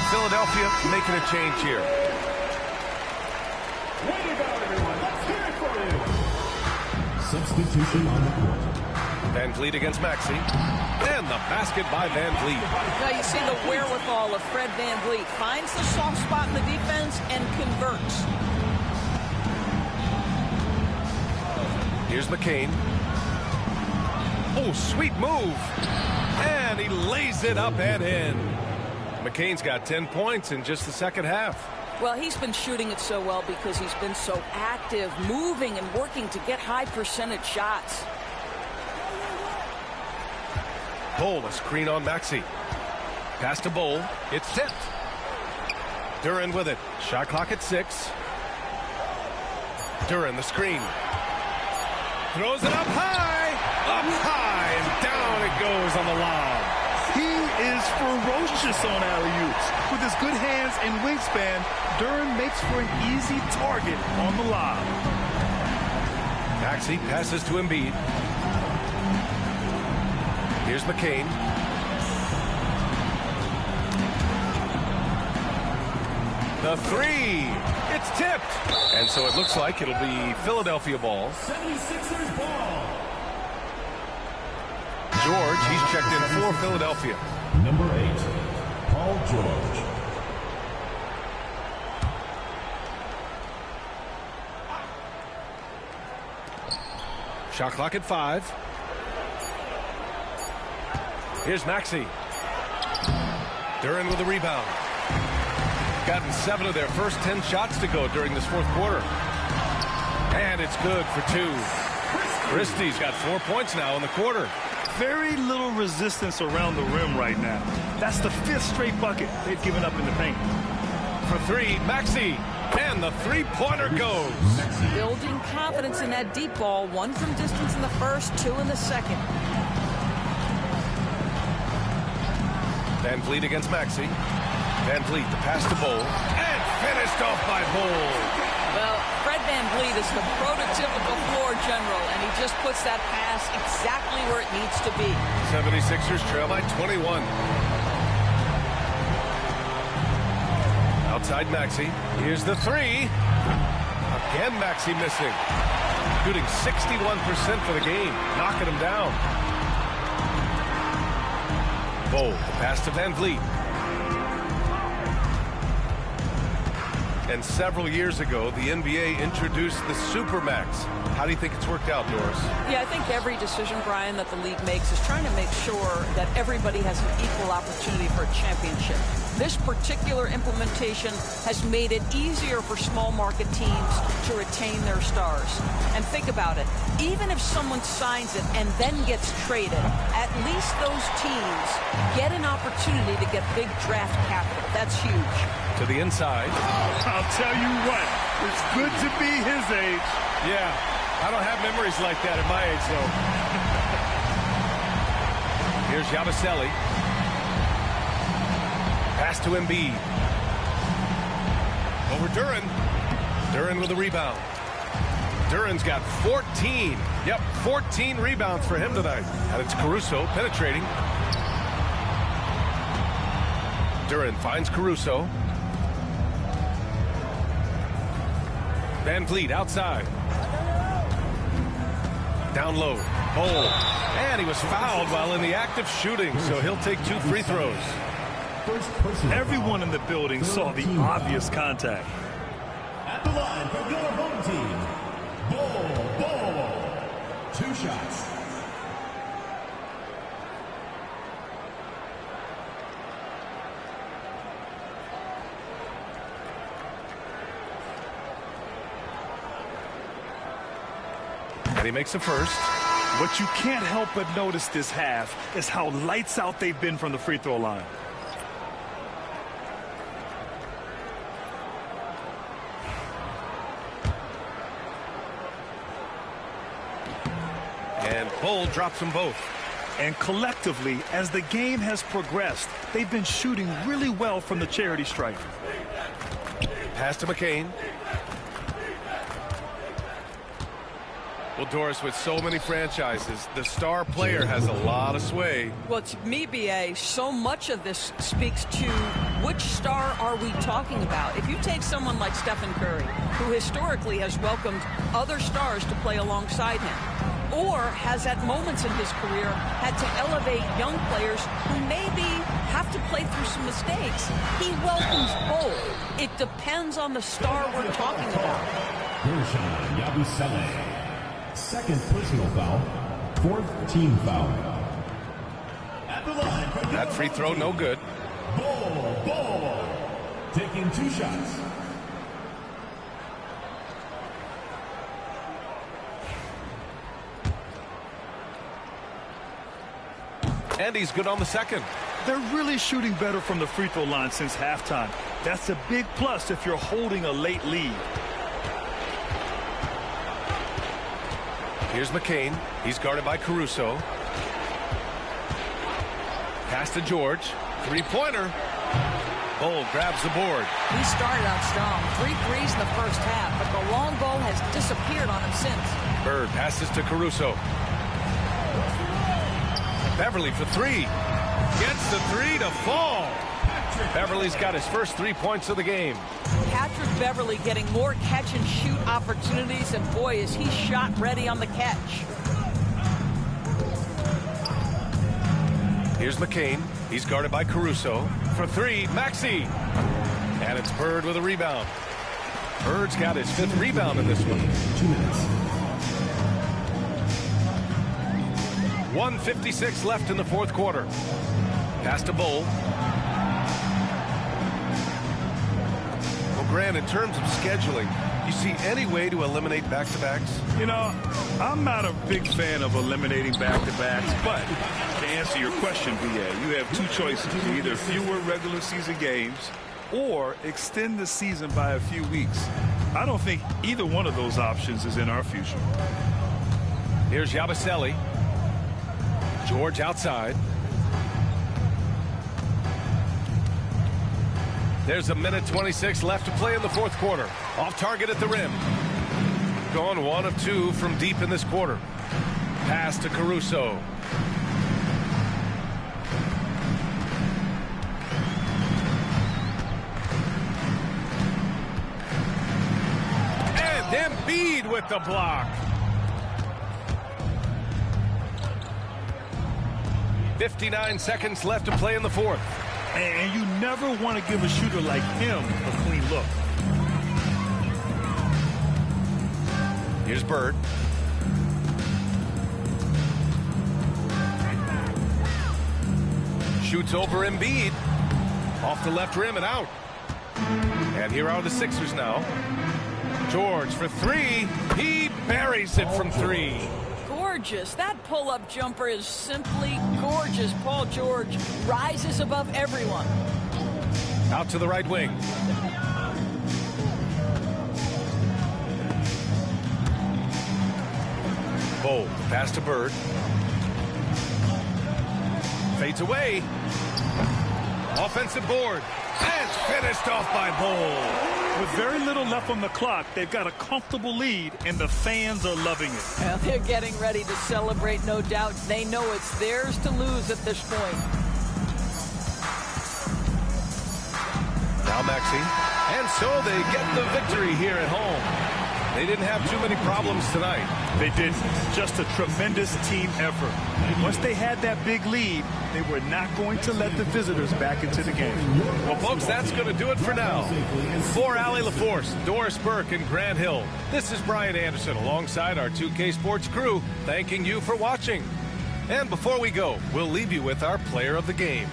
Philadelphia making a change here. Way to go, everyone. Let's hear it for you. Substitution on the court. Van Vliet against Maxey. And the basket by Van Vliet. Now you see the wherewithal of Fred Van Vliet. Finds the soft spot in the defense and converts. Here's McCain. Oh, sweet move. And he lays it up and in. McCain's got 10 points in just the second half. Well, he's been shooting it so well because he's been so active, moving and working to get high percentage shots. Bowl, a screen on Maxey. Pass to Bowl. It's tipped. Duren with it. Shot clock at 6. Duren, the screen. Throws it up high, and down it goes on the lob. He is ferocious on alley-oops. With his good hands and wingspan, Duren makes for an easy target on the lob. Maxey passes to Embiid. Here's McCain. The three. It's tipped. And so it looks like it'll be Philadelphia ball. 76ers ball. George, he's checked in for Philadelphia. Number 8, Paul George. Shot clock at 5. Here's Maxey. Duren with the rebound. Gotten 7 of their first 10 shots to go during this fourth quarter. And it's good for 2. Christie's got 4 points now in the quarter. Very little resistance around the rim right now. That's the 5th straight bucket they've given up in the paint. For 3, Maxey. And the three-pointer goes. Building confidence in that deep ball. 1 from distance in the first, 2 in the second. Van Vliet against Maxey. Van Vliet, the pass to Bowl. And finished off by Bowl. Well, Fred Van Vliet is the prototypical floor general, and he just puts that pass exactly where it needs to be. 76ers trail by 21. Outside Maxey. Here's the 3. Again, Maxey missing. Shooting 61% for the game. Knocking him down. Bowl, the pass to Van Vliet. And several years ago, the NBA introduced the Supermax. How do you think it's worked out, Doris? Yeah, I think every decision, Brian, that the league makes is trying to make sure that everybody has an equal opportunity for a championship. This particular implementation has made it easier for small market teams to retain their stars. And think about it. Even if someone signs it and then gets traded, at least those teams get an opportunity to get big draft capital. That's huge. To the inside. I'll tell you what, it's good to be his age. Yeah, I don't have memories like that at my age, though. Here's Yabusele. Pass to Embiid. Over Duren. Duren with a rebound. Duren's got 14. Yep, 14 rebounds for him tonight. And it's Caruso penetrating. Duren finds Caruso. Van Vliet outside. Down low. Bowl. And he was fouled while in the act of shooting, so he'll take 2 free throws. Everyone in the building saw the obvious contact. At the line for your home team, Bowl. 2 shots. And he makes the first. What you can't help but notice this half is how lights out they've been from the free throw line. And Bowl drops them both. And collectively, as the game has progressed, they've been shooting really well from the charity stripe. Pass to McCain. Well, Doris, with so many franchises, the star player has a lot of sway. Well, to me, B.A., so much of this speaks to which star are we talking about. If you take someone like Stephen Curry, who historically has welcomed other stars to play alongside him, or has at moments in his career had to elevate young players who maybe have to play through some mistakes, he welcomes both. It depends on the star we're talking about. Yabusele. 2nd personal foul, 4th team foul. At the line for that free throw, no good. Bowl. Taking 2 shots. And he's good on the second. They're really shooting better from the free throw line since halftime. That's a big plus if you're holding a late lead. Here's McCain. He's guarded by Caruso. Pass to George. Three-pointer. Bull grabs the board. He started out strong. 3 threes in the first half, but the long ball has disappeared on him since. Bird passes to Caruso. Beverly for 3. Gets the 3 to fall. Beverly's got his first 3 points of the game. Patrick Beverly getting more catch-and-shoot opportunities, and boy, is he shot ready on the catch. Here's McCain. He's guarded by Caruso. For 3, Maxey. And it's Bird with a rebound. Bird's got his 5th rebound in this one. 2 minutes. 1:56 left in the 4th quarter. Pass to Bull. Well, Grant, in terms of scheduling, you see any way to eliminate back-to-backs? You know, I'm not a big fan of eliminating back-to-backs, but to answer your question, BA, you have 2 choices. Either fewer regular season games or extend the season by a few weeks. I don't think either one of those options is in our future. Here's Yabusele. George outside. There's 1:26 left to play in the 4th quarter. Off target at the rim. Gone 1 of 2 from deep in this quarter. Pass to Caruso. And Embiid with the block. 59 seconds left to play in the 4th. And you never want to give a shooter like him a clean look. Here's Bird. Shoots over Embiid. Off the left rim and out. And here are the Sixers now. George for 3. He buries it from 3. Gorgeous. That pull-up jumper is simply gorgeous. Paul George rises above everyone. Out to the right wing. Bull, pass to Bird. Fades away. Offensive board. And finished off by Bull. With very little left on the clock, they've got a comfortable lead, and the fans are loving it. Well, they're getting ready to celebrate, no doubt. They know it's theirs to lose at this point. Now Maxey. And so they get the victory here at home. They didn't have too many problems tonight. They didn't. Just a tremendous team effort. Once they had that big lead, they were not going to let the visitors back into the game. Well, folks, that's going to do it for now. For Allie LaForce, Doris Burke, and Grant Hill, this is Brian Anderson alongside our 2K Sports crew, thanking you for watching. And before we go, we'll leave you with our player of the game.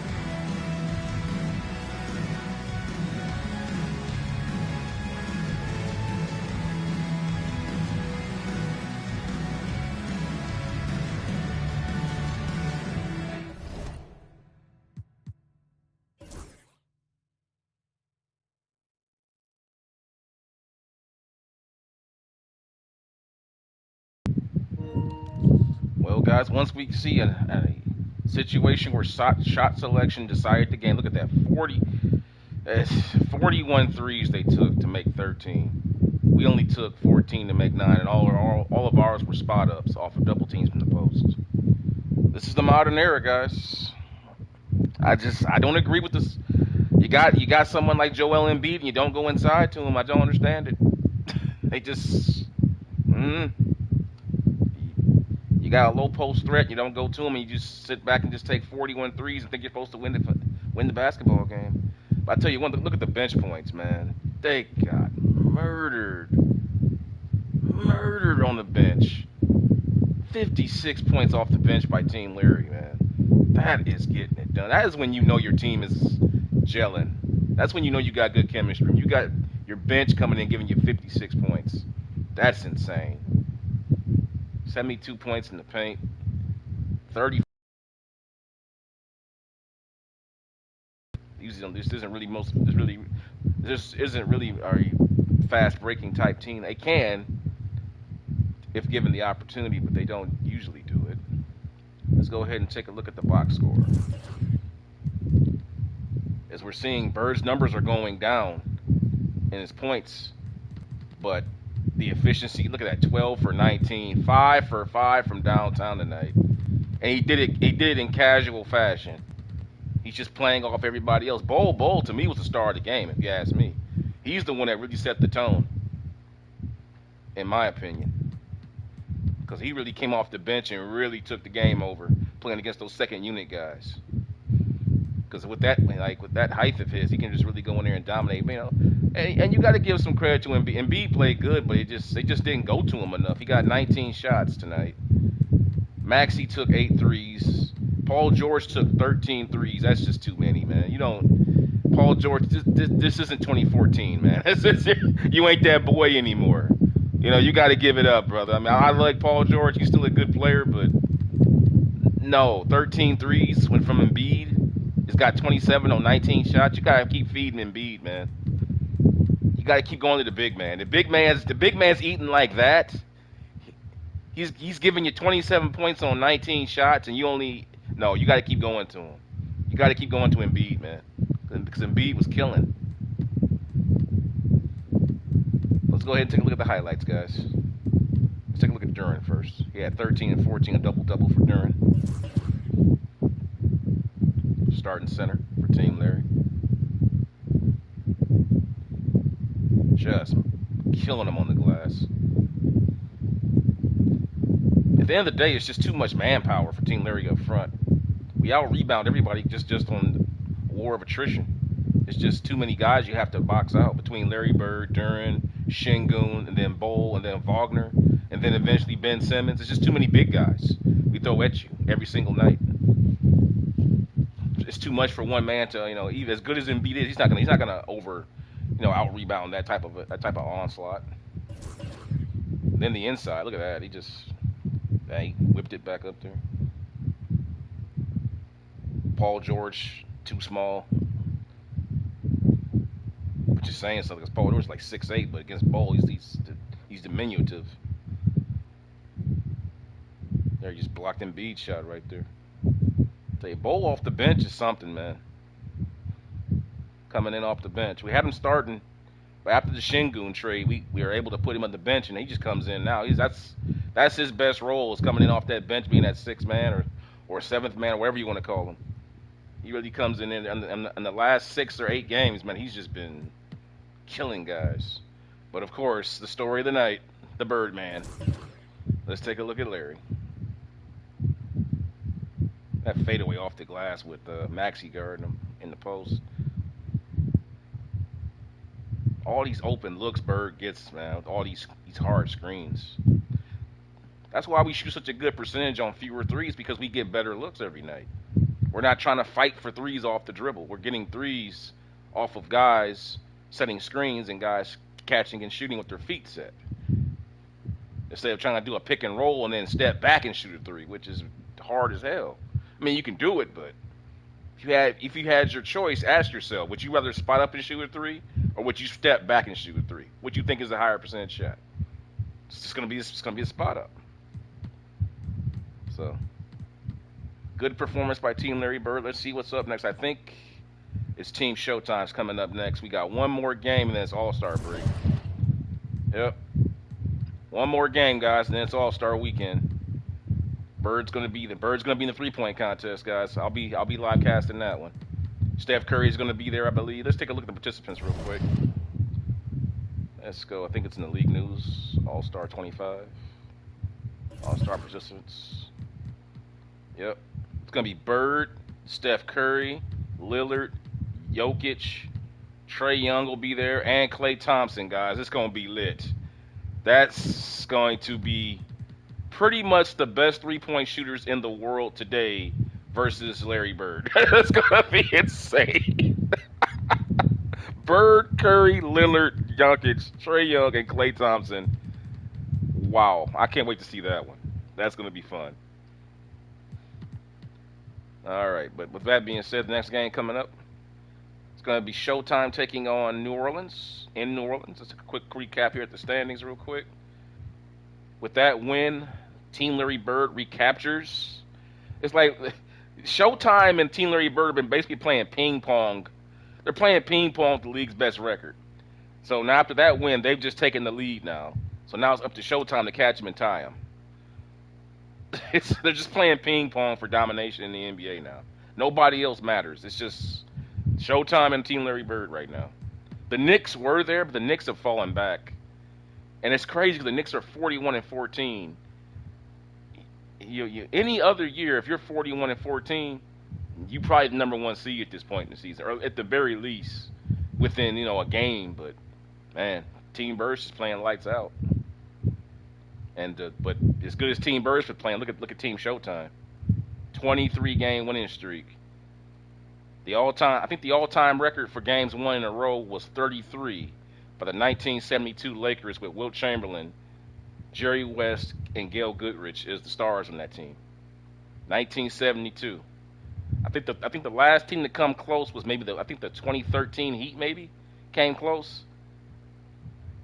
Well, guys, once we see a situation where shot selection decided the game, look at that, 41 threes they took to make 13. We only took 14 to make 9, and all of ours were spot ups off of double teams from the post. This is the modern era, guys. I don't agree with this. You got someone like Joel Embiid, and you don't go inside to him. I don't understand it. They just. You got a low post threat, you don't go to him, and you just sit back and just take 41 threes and think you're supposed to win the basketball game. But I tell you one, look at the bench points, man. They got murdered on the bench. 56 points off the bench by Team Larry, man. That is getting it done. That is when you know your team is gelling. That's when you know you got good chemistry. You got your bench coming in giving you 56 points. That's insane. 72 points in the paint, 30 This isn't really a fast breaking type team. They can, if given the opportunity, but they don't usually do it. Let's go ahead and take a look at the box score. As we're seeing, Bird's numbers are going down in his points, but the efficiency, look at that, 12 for 19, 5 for 5 from downtown tonight. And he did it in casual fashion. He's just playing off everybody else. Bull to me was the star of the game, if you ask me. He's the one that really set the tone, in my opinion. Because he really came off the bench and really took the game over, playing against those second unit guys. Because with that height of his, he can just really go in there and dominate, you know. And you got to give some credit to Embiid. Embiid played good, but they just didn't go to him enough. He got 19 shots tonight. Maxey took 8 threes. Paul George took 13 threes. That's just too many, man. Paul George, this isn't 2014, man. You ain't that boy anymore. You know, you got to give it up, brother. I mean, I like Paul George. He's still a good player, but no, 13 threes went from Embiid. He's got 27 on 19 shots. You got to keep feeding Embiid, man. You got to keep going to the big man. The big man's eating like that. He's giving you 27 points on 19 shots, and you got to keep going to him. You got to keep going to Embiid, man, because Embiid was killing. Let's go ahead and take a look at the highlights, guys. Let's take a look at Duren first. He had 13 and 14, a double-double for Duren. Starting center for Team Larry. Just killing him on the glass. At the end of the day, it's just too much manpower for Team Larry up front. We out-rebound everybody just on war of attrition. It's just too many guys you have to box out between Larry Bird, Duren, Şengün, and then Bol, and then Wagner, and then eventually Ben Simmons. It's just too many big guys we throw at you every single night. It's too much for one man to, even as good as Embiid is, he's not gonna out rebound that type of onslaught. Then the inside, look at that. He whipped it back up there. Paul George, too small. Which is saying something, because Paul George is like 6'8", but against Bol, he's diminutive. There, he just blocked Embiid's shot right there. Bol off the bench is something, man. Coming in off the bench. We had him starting, but after the Şengün trade, we were able to put him on the bench, and he just comes in now. That's his best role, is coming in off that bench, being that sixth man or seventh man, or whatever you want to call him. He really comes in the last 6 or 8 games, man. He's just been killing guys. But of course, the story of the night, the Birdman. Let's take a look at Larry. That fadeaway off the glass with Maxey guarding him in the post. All these open looks Bird gets, man, with all these hard screens. That's why we shoot such a good percentage on fewer threes, because we get better looks every night. We're not trying to fight for threes off the dribble. We're getting threes off of guys setting screens and guys catching and shooting with their feet set. Instead of trying to do a pick and roll and then step back and shoot a three, which is hard as hell. I mean, you can do it, but if you had your choice, ask yourself, would you rather spot up and shoot a three, or would you step back and shoot a three? What do you think is a higher percentage shot? It's gonna be a spot up. So, good performance by Team Larry Bird. Let's see what's up next. I think it's Team Showtime's coming up next. We got one more game, and then it's Allstar Break. Yep, one more game, guys, and then it's All-Star Weekend. Bird's gonna be in the 3-point contest, guys. I'll be live casting that one. Steph Curry's gonna be there, I believe. Let's take a look at the participants real quick. Let's go. I think it's in the league news. All-Star 25. All-Star participants. Yep. It's gonna be Bird, Steph Curry, Lillard, Jokic, Trae Young will be there, and Klay Thompson, guys. It's gonna be lit. That's going to be pretty much the best 3-point shooters in the world today versus Larry Bird. It's gonna be insane. Bird, Curry, Lillard, Jokic, Trae Young, and Klay Thompson. Wow, I can't wait to see that one. That's gonna be fun. All right, but with that being said, the next game coming up, going to be Showtime taking on New Orleans, in New Orleans. Just a quick recap here at the standings real quick. With that win, Team Larry Bird recaptures. It's like Showtime and Team Larry Bird have been basically playing ping pong. They're playing ping pong with the league's best record. So now after that win, they've just taken the lead now. So now it's up to Showtime to catch them and tie them. They're just playing ping pong for domination in the NBA now. Nobody else matters. It's just Showtime and Team Larry Bird right now. The Knicks were there, but the Knicks have fallen back. And it's crazy because the Knicks are 41-14. Any other year, if you're 41-14, you probably the number one seed at this point in the season, or at the very least within a game. But man, Team Bird's just playing lights out. And but as good as Team Bird's been playing, look at Team Showtime, 23-game winning streak. I think the all-time record for games won in a row was 33 by the 1972 Lakers with Wilt Chamberlain, Jerry West, and Gail Goodrich as the stars on that team. 1972. I think the last team to come close was maybe the 2013 Heat maybe came close.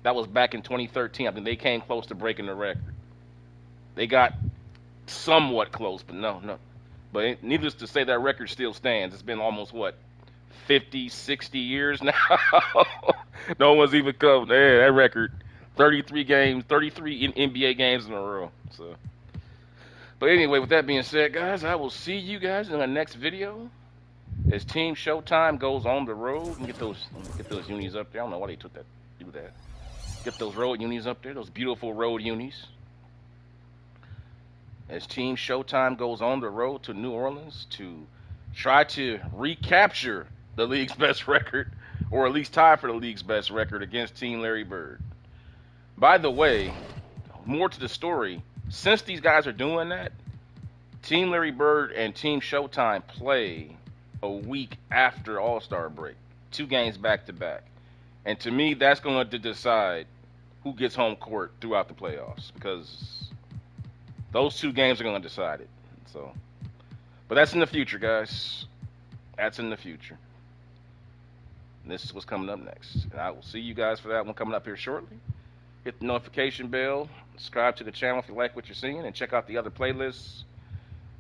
That was back in 2013. I think they came close to breaking the record. They got somewhat close, but no. But needless to say, that record still stands. It's been almost, 50, 60 years now? No one's even come. Yeah, that record. 33 games, 33 NBA games in a row. So, but anyway, with that being said, guys, I will see you guys in the next video as Team Showtime goes on the road. Get those unis up there. I don't know why they do that. Get those road unis up there, those beautiful road unis. As Team Showtime goes on the road to New Orleans to try to recapture the league's best record, or at least tie for the league's best record against Team Larry Bird. By the way, more to the story, since these guys are doing that, Team Larry Bird and Team Showtime play a week after Allstar Break. 2 games back-to-back. And to me, that's going to decide who gets home court throughout the playoffs, because those 2 games are going to decide it. So, but that's in the future, guys. That's in the future. And this is what's coming up next. And I will see you guys for that one coming up here shortly. Hit the notification bell. Subscribe to the channel if you like what you're seeing, and check out the other playlists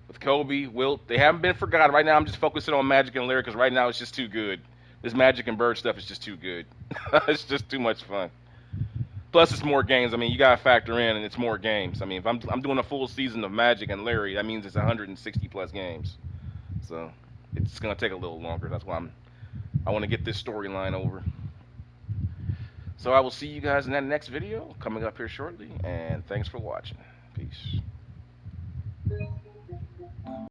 with Kobe, Wilt. They haven't been forgotten. Right now, I'm just focusing on Magic and Larry because right now it's just too good. This Magic and Bird stuff is just too good. It's just too much fun. Plus, it's more games. I mean, you got to factor in, and it's more games. I mean, if I'm doing a full season of Magic and Larry, that means it's 160-plus games. So it's going to take a little longer. That's why I want to get this storyline over. So I will see you guys in that next video coming up here shortly, and thanks for watching. Peace.